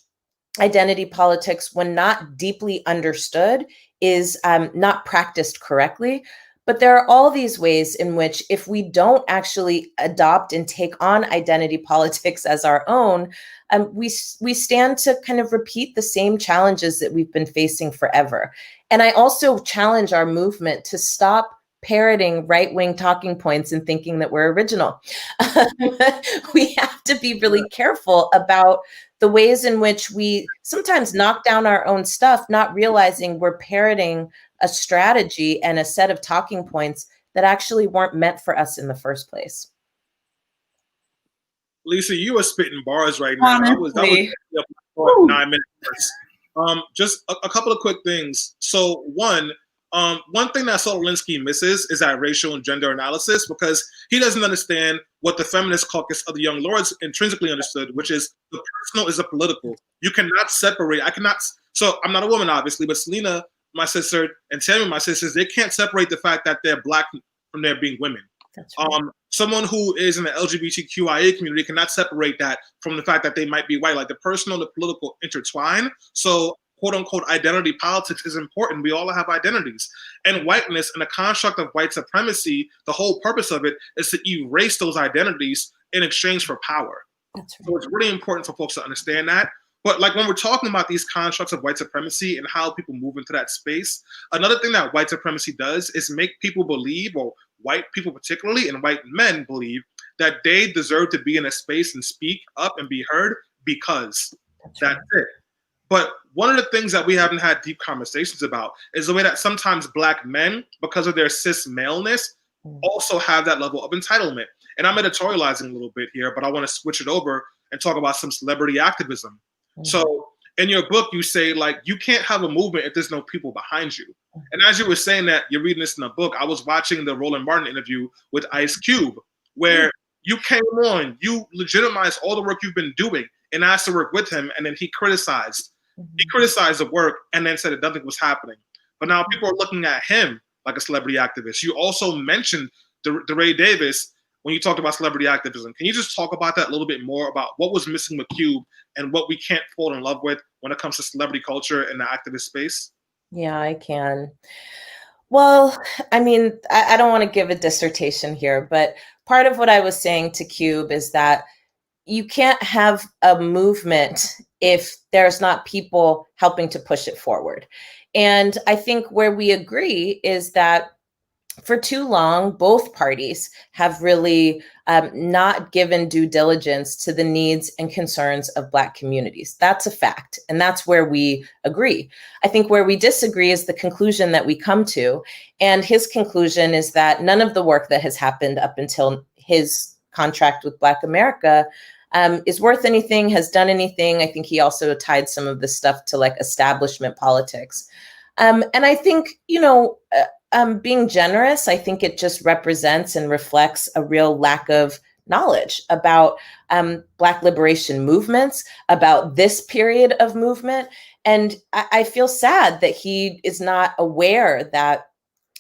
identity politics, when not deeply understood, is not practiced correctly. But there are all these ways in which if we don't actually adopt and take on identity politics as our own, we stand to kind of repeat the same challenges that we've been facing forever. And I also challenge our movement to stop parroting right-wing talking points and thinking that we're original. We have to be really careful about the ways in which we sometimes knock down our own stuff, not realizing we're parroting a strategy and a set of talking points that actually weren't meant for us in the first place. Lisa, you are spitting bars right now. Honestly. That was 9 minutes. Just a couple of quick things. So one thing that Solinsky misses is that racial and gender analysis, because he doesn't understand what the feminist caucus of the Young Lords intrinsically understood, which is the personal is the political. You cannot separate. So I'm not a woman, obviously, but Selena, my sister, and Tammy, my sisters, they can't separate the fact that they're Black from their being women. That's right. Someone who is in the LGBTQIA community cannot separate that from the fact that they might be white. Like the personal and the political intertwine. So quote unquote identity politics is important. We all have identities. And whiteness and the construct of white supremacy, the whole purpose of it is to erase those identities in exchange for power. That's right. So it's really important for folks to understand that. But like when we're talking about these constructs of white supremacy and how people move into that space, another thing that white supremacy does is make people believe, or white people particularly, and white men believe, that they deserve to be in a space and speak up and be heard because that's it. But one of the things that we haven't had deep conversations about is the way that sometimes Black men, because of their cis maleness, also have that level of entitlement. And I'm editorializing a little bit here, but I want to switch it over and talk about some celebrity activism. So in your book, you say, like, you can't have a movement if there's no people behind you. And as you were saying that, you're reading this in a book, I was watching the Roland Martin interview with Ice Cube, where you came on, you legitimized all the work you've been doing and asked to work with him, and then he criticized the work and then said that nothing was happening. But now people are looking at him like a celebrity activist. You also mentioned DeRay Davis when you talked about celebrity activism. Can you just talk about that a little bit more, about what was missing with Cube and what we can't fall in love with when it comes to celebrity culture and the activist space? Yeah, I can. Well, I mean, I don't want to give a dissertation here, but part of what I was saying to Cube is that you can't have a movement if there's not people helping to push it forward. And I think where we agree is that for too long, both parties have really not given due diligence to the needs and concerns of Black communities. That's a fact. And that's where we agree. I think where we disagree is the conclusion that we come to. And his conclusion is that none of the work that has happened up until his contract with Black America is worth anything, has done anything. I think he also tied some of this stuff to like establishment politics. And I think, being generous, I think it just represents and reflects a real lack of knowledge about Black liberation movements, about this period of movement. And I feel sad that he is not aware that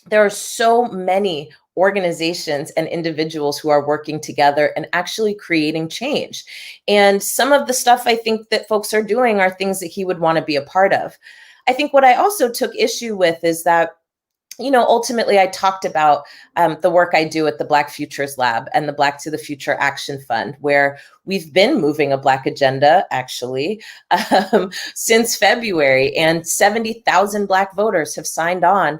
there are so many organizations and individuals who are working together and actually creating change. And some of the stuff I think that folks are doing are things that he would want to be a part of. I think what I also took issue with is that, ultimately I talked about the work I do at the Black Futures Lab and the Black to the Future Action Fund, where we've been moving a Black agenda, actually, since February, and 70,000 Black voters have signed on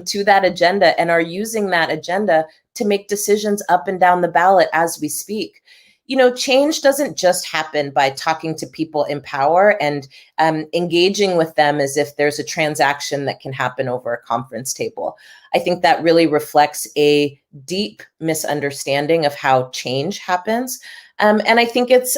to that agenda and are using that agenda to make decisions up and down the ballot as we speak. Change doesn't just happen by talking to people in power and engaging with them as if there's a transaction that can happen over a conference table. I think that really reflects a deep misunderstanding of how change happens. And I think it's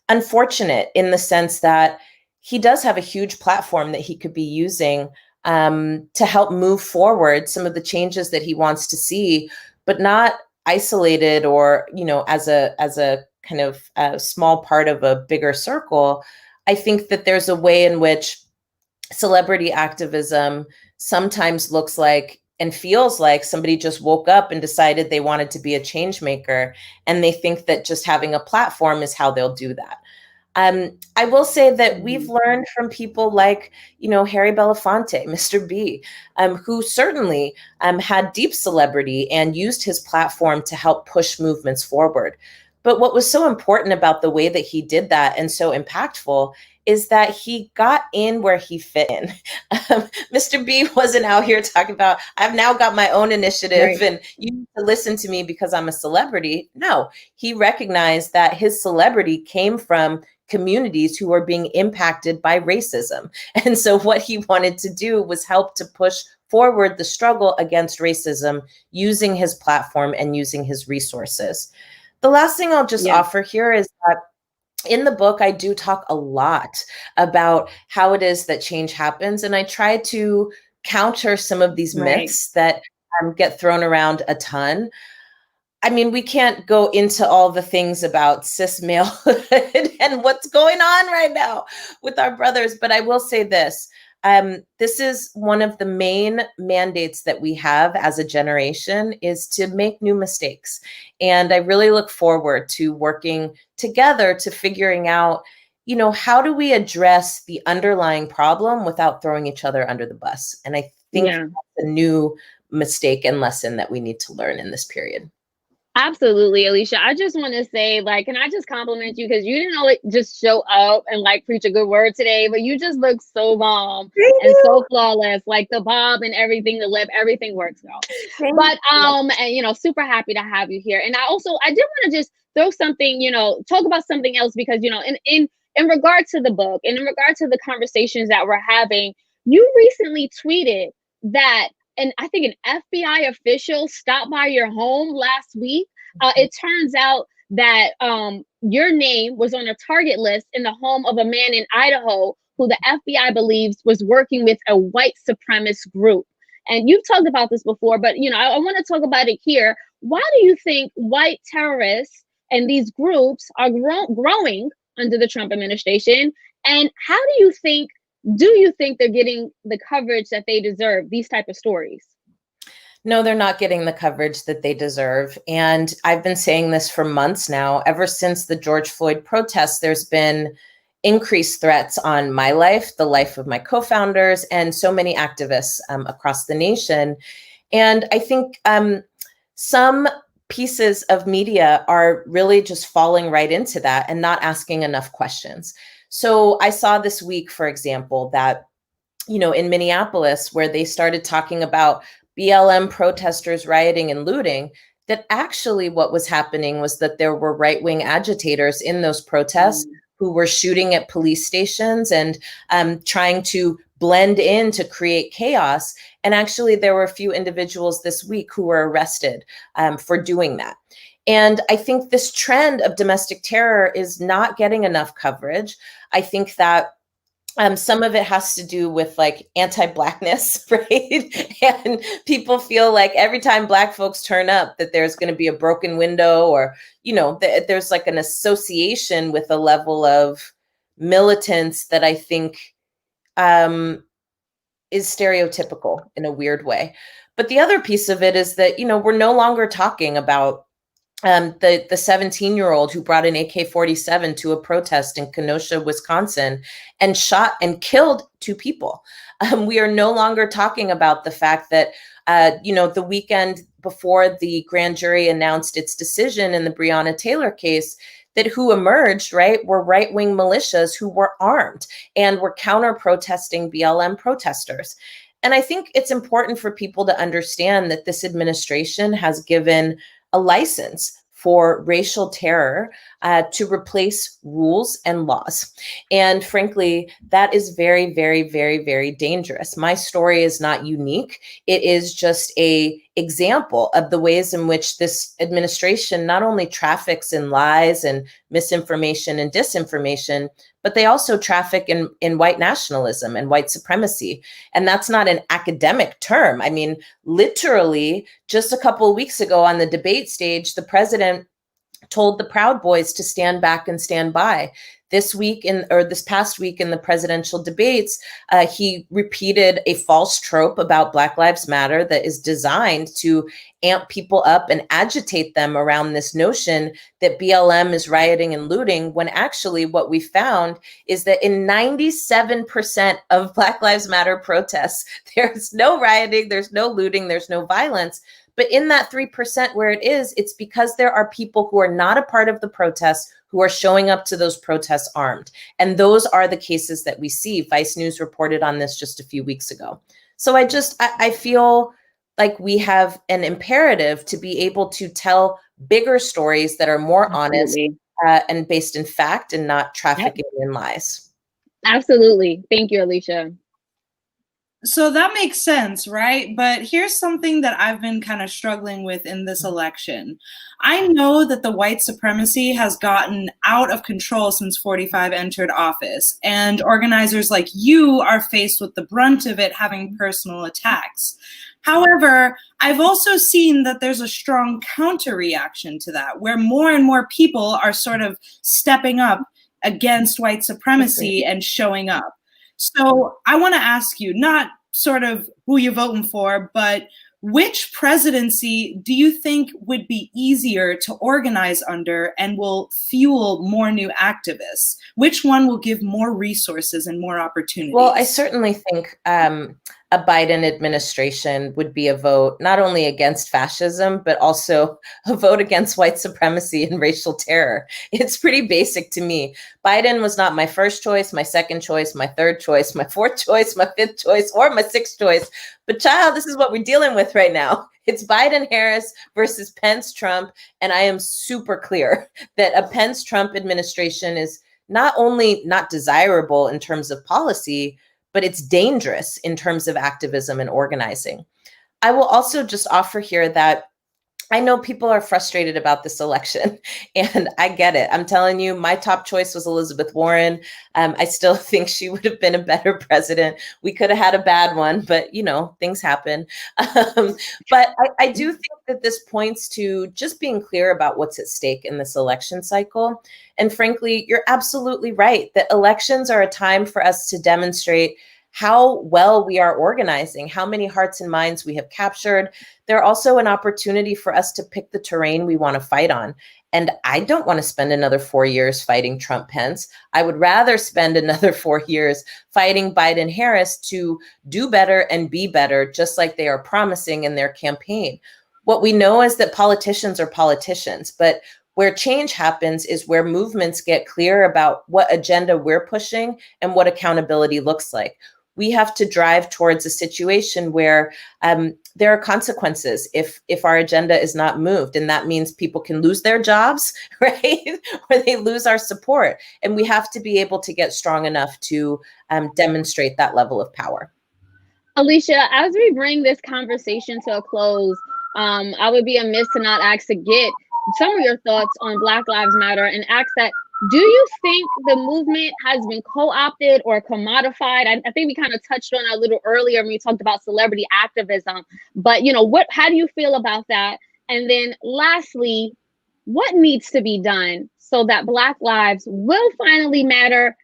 unfortunate in the sense that he does have a huge platform that he could be using to help move forward some of the changes that he wants to see, but not isolated or, as a kind of small part of a bigger circle. I think that there's a way in which celebrity activism sometimes looks like and feels like somebody just woke up and decided they wanted to be a change maker, and they think that just having a platform is how they'll do that. I will say that we've learned from people like, Harry Belafonte, Mr. B, who certainly had deep celebrity and used his platform to help push movements forward. But what was so important about the way that he did that and so impactful is that he got in where he fit in. Mr. B wasn't out here talking about, I've now got my own initiative and you need to listen to me because I'm a celebrity. No, he recognized that his celebrity came from communities who are being impacted by racism. And so what he wanted to do was help to push forward the struggle against racism using his platform and using his resources. The last thing I'll just offer here is that in the book, I do talk a lot about how it is that change happens. And I try to counter some of these myths that get thrown around a ton. I mean, we can't go into all the things about cis malehood and what's going on right now with our brothers, but I will say this. This is one of the main mandates that we have as a generation, is to make new mistakes. And I really look forward to working together to figuring out, you know, how do we address the underlying problem without throwing each other under the bus? And I think that's a new mistake and lesson that we need to learn in this period. Absolutely, Alicia. I just want to say, like, can I just compliment you, because you didn't always just show up and like preach a good word today, but you just look so bomb and so flawless, like the bob and everything, the lip, everything works, girl. But and you know, super happy to have you here. And I did want to just throw something, you know, talk about something else, because you know, in regard to the book and in regard to the conversations that we're having, you recently tweeted that. And I think an FBI official stopped by your home last week. It turns out that your name was on a target list in the home of a man in Idaho who the FBI believes was working with a white supremacist group. And you've talked about this before, but you know, I want to talk about it here. Why do you think white terrorists and these groups are growing under the Trump administration? And how do you think they're getting the coverage that they deserve, these type of stories? No, they're not getting the coverage that they deserve. And I've been saying this for months now. Ever since the George Floyd protests, there's been increased threats on my life, the life of my co-founders, and so many activists across the nation. And I think some pieces of media are really just falling right into that and not asking enough questions. So I saw this week, for example, that, you know, in Minneapolis, where they started talking about BLM protesters rioting and looting, that actually what was happening was that there were right-wing agitators in those protests who were shooting at police stations and trying to blend in to create chaos. And actually, there were a few individuals this week who were arrested for doing that. And I think this trend of domestic terror is not getting enough coverage. I think that some of it has to do with like anti-Blackness, right? And people feel like every time Black folks turn up that there's going to be a broken window, or, you know, there's like an association with a level of militance that I think is stereotypical in a weird way. But the other piece of it is that, you know, we're no longer talking about the 17-year-old who brought an AK-47 to a protest in Kenosha, Wisconsin, and shot and killed 2 people. We are no longer talking about the fact that, you know, the weekend before the grand jury announced its decision in the Breonna Taylor case, that who emerged, right, were right-wing militias who were armed and were counter-protesting BLM protesters. And I think it's important for people to understand that this administration has given a license for racial terror to replace rules and laws. And frankly, that is very, very, very, very dangerous. My story is not unique. It is just an example of the ways in which this administration not only traffics in lies and misinformation and disinformation, but they also traffic in white nationalism and white supremacy. And that's not an academic term. I mean, literally, just a couple of weeks ago on the debate stage, the president told the Proud Boys to stand back and stand by. This past week in the presidential debates, he repeated a false trope about Black Lives Matter that is designed to amp people up and agitate them around this notion that BLM is rioting and looting, when actually what we found is that in 97% of Black Lives Matter protests, there's no rioting, there's no looting, there's no violence. But in that 3% where it is, it's because there are people who are not a part of the protests who are showing up to those protests armed. And those are the cases that we see. Vice News reported on this just a few weeks ago. So I feel like we have an imperative to be able to tell bigger stories that are more honest and based in fact and not trafficking in lies. Absolutely. Thank you, Alicia. So that makes sense, right? But here's something that I've been kind of struggling with in this election. I know that the white supremacy has gotten out of control since 45 entered office, and organizers like you are faced with the brunt of it, having personal attacks. However, I've also seen that there's a strong counter reaction to that, where more and more people are sort of stepping up against white supremacy and showing up. So I want to ask you, not sort of who you're voting for, but which presidency do you think would be easier to organize under and will fuel more new activists? Which one will give more resources and more opportunities? Well, I certainly think a Biden administration would be a vote not only against fascism, but also a vote against white supremacy and racial terror. It's pretty basic to me. Biden was not my first choice, my second choice, my third choice, my fourth choice, my fifth choice, or my sixth choice. But child, this is what we're dealing with right now. It's Biden Harris versus Pence Trump. And I am super clear that a Pence Trump administration is not only not desirable in terms of policy, but it's dangerous in terms of activism and organizing. I will also just offer here that I know people are frustrated about this election, and I get it. I'm telling you, my top choice was Elizabeth Warren. I still think she would have been a better president. We could have had a bad one, but you know, things happen. But I do think that this points to just being clear about what's at stake in this election cycle. And frankly, you're absolutely right that elections are a time for us to demonstrate how well we are organizing, how many hearts and minds we have captured. They're also an opportunity for us to pick the terrain we want to fight on. And I don't want to spend another 4 years fighting Trump Pence. I would rather spend another 4 years fighting Biden Harris to do better and be better, just like they are promising in their campaign. What we know is that politicians are politicians, but where change happens is where movements get clear about what agenda we're pushing and what accountability looks like. We have to drive towards a situation where there are consequences if our agenda is not moved. And that means people can lose their jobs, right? Or they lose our support. And we have to be able to get strong enough to demonstrate that level of power. Alicia, as we bring this conversation to a close, I would be amiss to not ask to get some of your thoughts on Black Lives Matter and ask that, do you think the movement has been co-opted or commodified? I think we kind of touched on it a little earlier when we talked about celebrity activism, but you know, how do you feel about that? And then lastly, what needs to be done so that Black lives will finally matter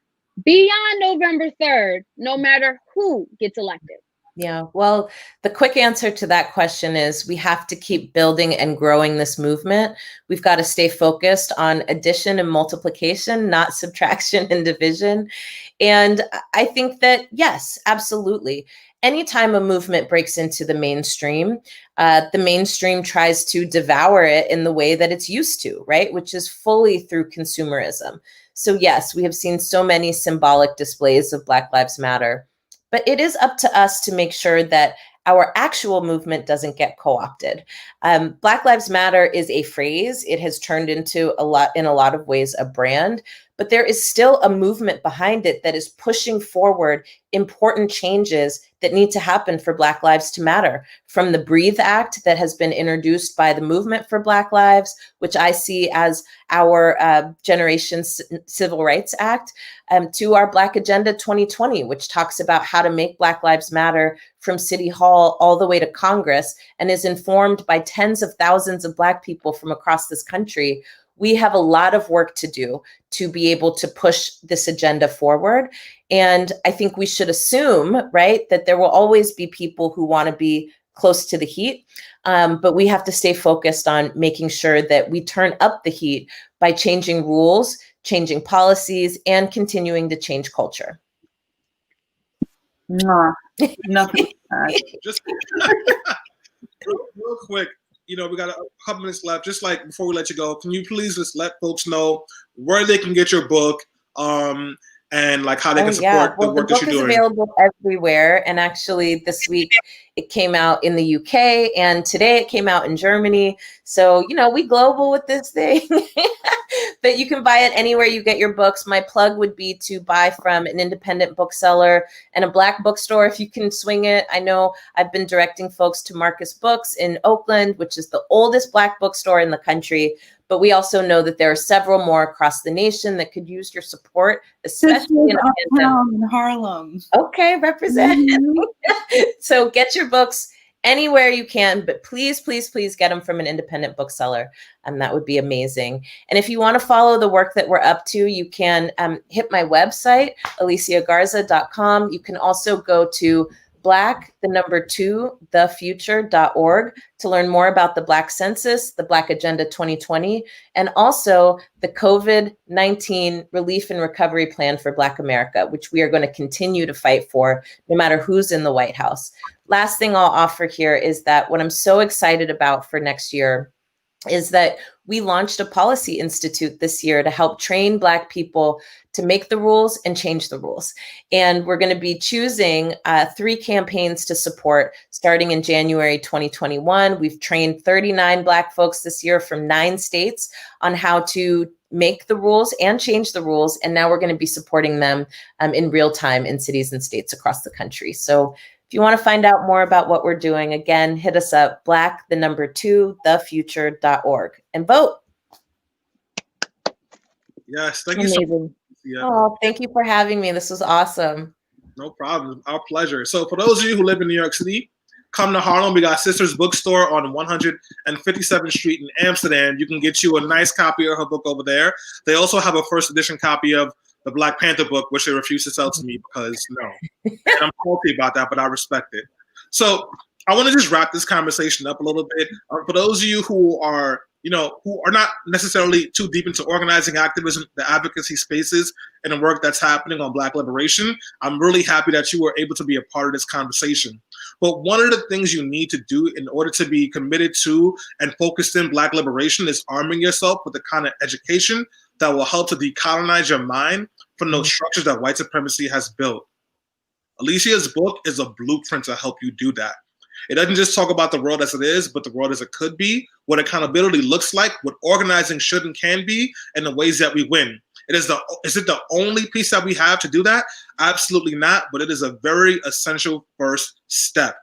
beyond November 3rd, no matter who gets elected? Yeah, well, the quick answer to that question is we have to keep building and growing this movement. We've got to stay focused on addition and multiplication, not subtraction and division. And I think that, yes, absolutely. Anytime a movement breaks into the mainstream tries to devour it in the way that it's used to, right? Which is fully through consumerism. So yes, we have seen so many symbolic displays of Black Lives Matter. But it is up to us to make sure that our actual movement doesn't get co-opted. Black Lives Matter is a phrase. It has turned into in a lot of ways, a brand, but there is still a movement behind it that is pushing forward important changes that need to happen for Black lives to matter. From the Breathe Act that has been introduced by the Movement for Black Lives, which I see as our generation's Civil Rights Act, to our Black Agenda 2020, which talks about how to make Black lives matter from City Hall all the way to Congress and is informed by tens of thousands of Black people from across this country. We have a lot of work to do to be able to push this agenda forward. And I think we should assume, right, that there will always be people who want to be close to the heat. But we have to stay focused on making sure that we turn up the heat by changing rules, changing policies, and continuing to change culture. Nothing. Just real quick. we got a couple minutes left. Just like before we let you go, can you please just let folks know where they can get your book, and like how they can support the work that you're doing? The book is available everywhere, and actually this week it came out in the UK, and today it came out in Germany. So we global with this thing. But you can buy it anywhere you get your books. My plug would be to buy from an independent bookseller and a Black bookstore if you can swing it. I know I've been directing folks to Marcus Books in Oakland, which is the oldest Black bookstore in the country. But we also know that there are several more across the nation that could use your support, especially in a pandemic. In Harlem. Okay, represent. Mm-hmm. So get your books anywhere you can, but please, please, please get them from an independent bookseller. That would be amazing. And if you want to follow the work that we're up to, you can hit my website, aliciagarza.com. You can also go to thefuture.org to learn more about the Black Census, the Black Agenda 2020, and also the COVID-19 Relief and Recovery Plan for Black America, which we are going to continue to fight for no matter who's in the White House. Last thing I'll offer here is that what I'm so excited about for next year is that we launched a policy institute this year to help train Black people to make the rules and change the rules. And we're going to be choosing 3 campaigns to support starting in January 2021. We've trained 39 Black folks this year from 9 states on how to make the rules and change the rules. And now we're going to be supporting them in real time in cities and states across the country. So if you want to find out more about what we're doing, again, hit us up, thefuture.org, and vote. Yes, thank you so much. Yeah. Oh, thank you for having me. This was awesome. No problem. Our pleasure. So for those of you who live in New York City, come to Harlem. We got Sisters Bookstore on 157th Street in Amsterdam. You can get you a nice copy of her book over there. They also have a first edition copy of the Black Panther book, which they refuse to sell to me because no. And I'm salty about that, but I respect it. So I want to just wrap this conversation up a little bit. For those of you who are, who are not necessarily too deep into organizing activism, the advocacy spaces, and the work that's happening on Black liberation, I'm really happy that you were able to be a part of this conversation. But one of the things you need to do in order to be committed to and focused in Black liberation is arming yourself with the kind of education that will help to decolonize your mind from those structures that white supremacy has built. Alicia's book is a blueprint to help you do that. It doesn't just talk about the world as it is, but the world as it could be, what accountability looks like, what organizing should and can be, and the ways that we win. Is it the only piece that we have to do that? Absolutely not, but it is a very essential first step.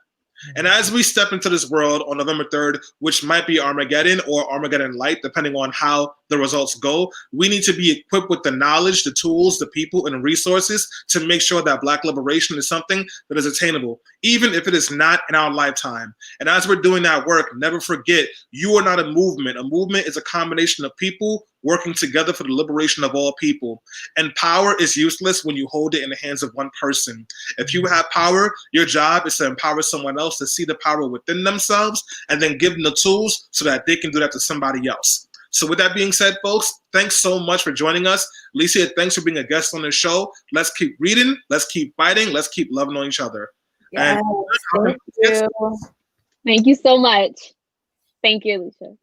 And as we step into this world on November 3rd, which might be Armageddon or Armageddon Light, depending on how the results go, we need to be equipped with the knowledge, the tools, the people, and resources to make sure that Black liberation is something that is attainable, even if it is not in our lifetime. And as we're doing that work, never forget, you are not a movement. A movement is a combination of people working together for the liberation of all people. And power is useless when you hold it in the hands of one person. If you have power, your job is to empower someone else to see the power within themselves and then give them the tools so that they can do that to somebody else. So with that being said, folks, thanks so much for joining us. Alicia, thanks for being a guest on the show. Let's keep reading. Let's keep fighting. Let's keep loving on each other. Yes, thank you. Thank you so much. Thank you, Alicia.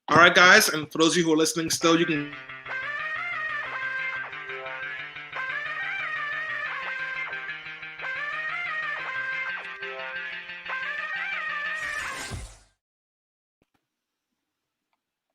All right, guys. And for those of you who are listening still, you can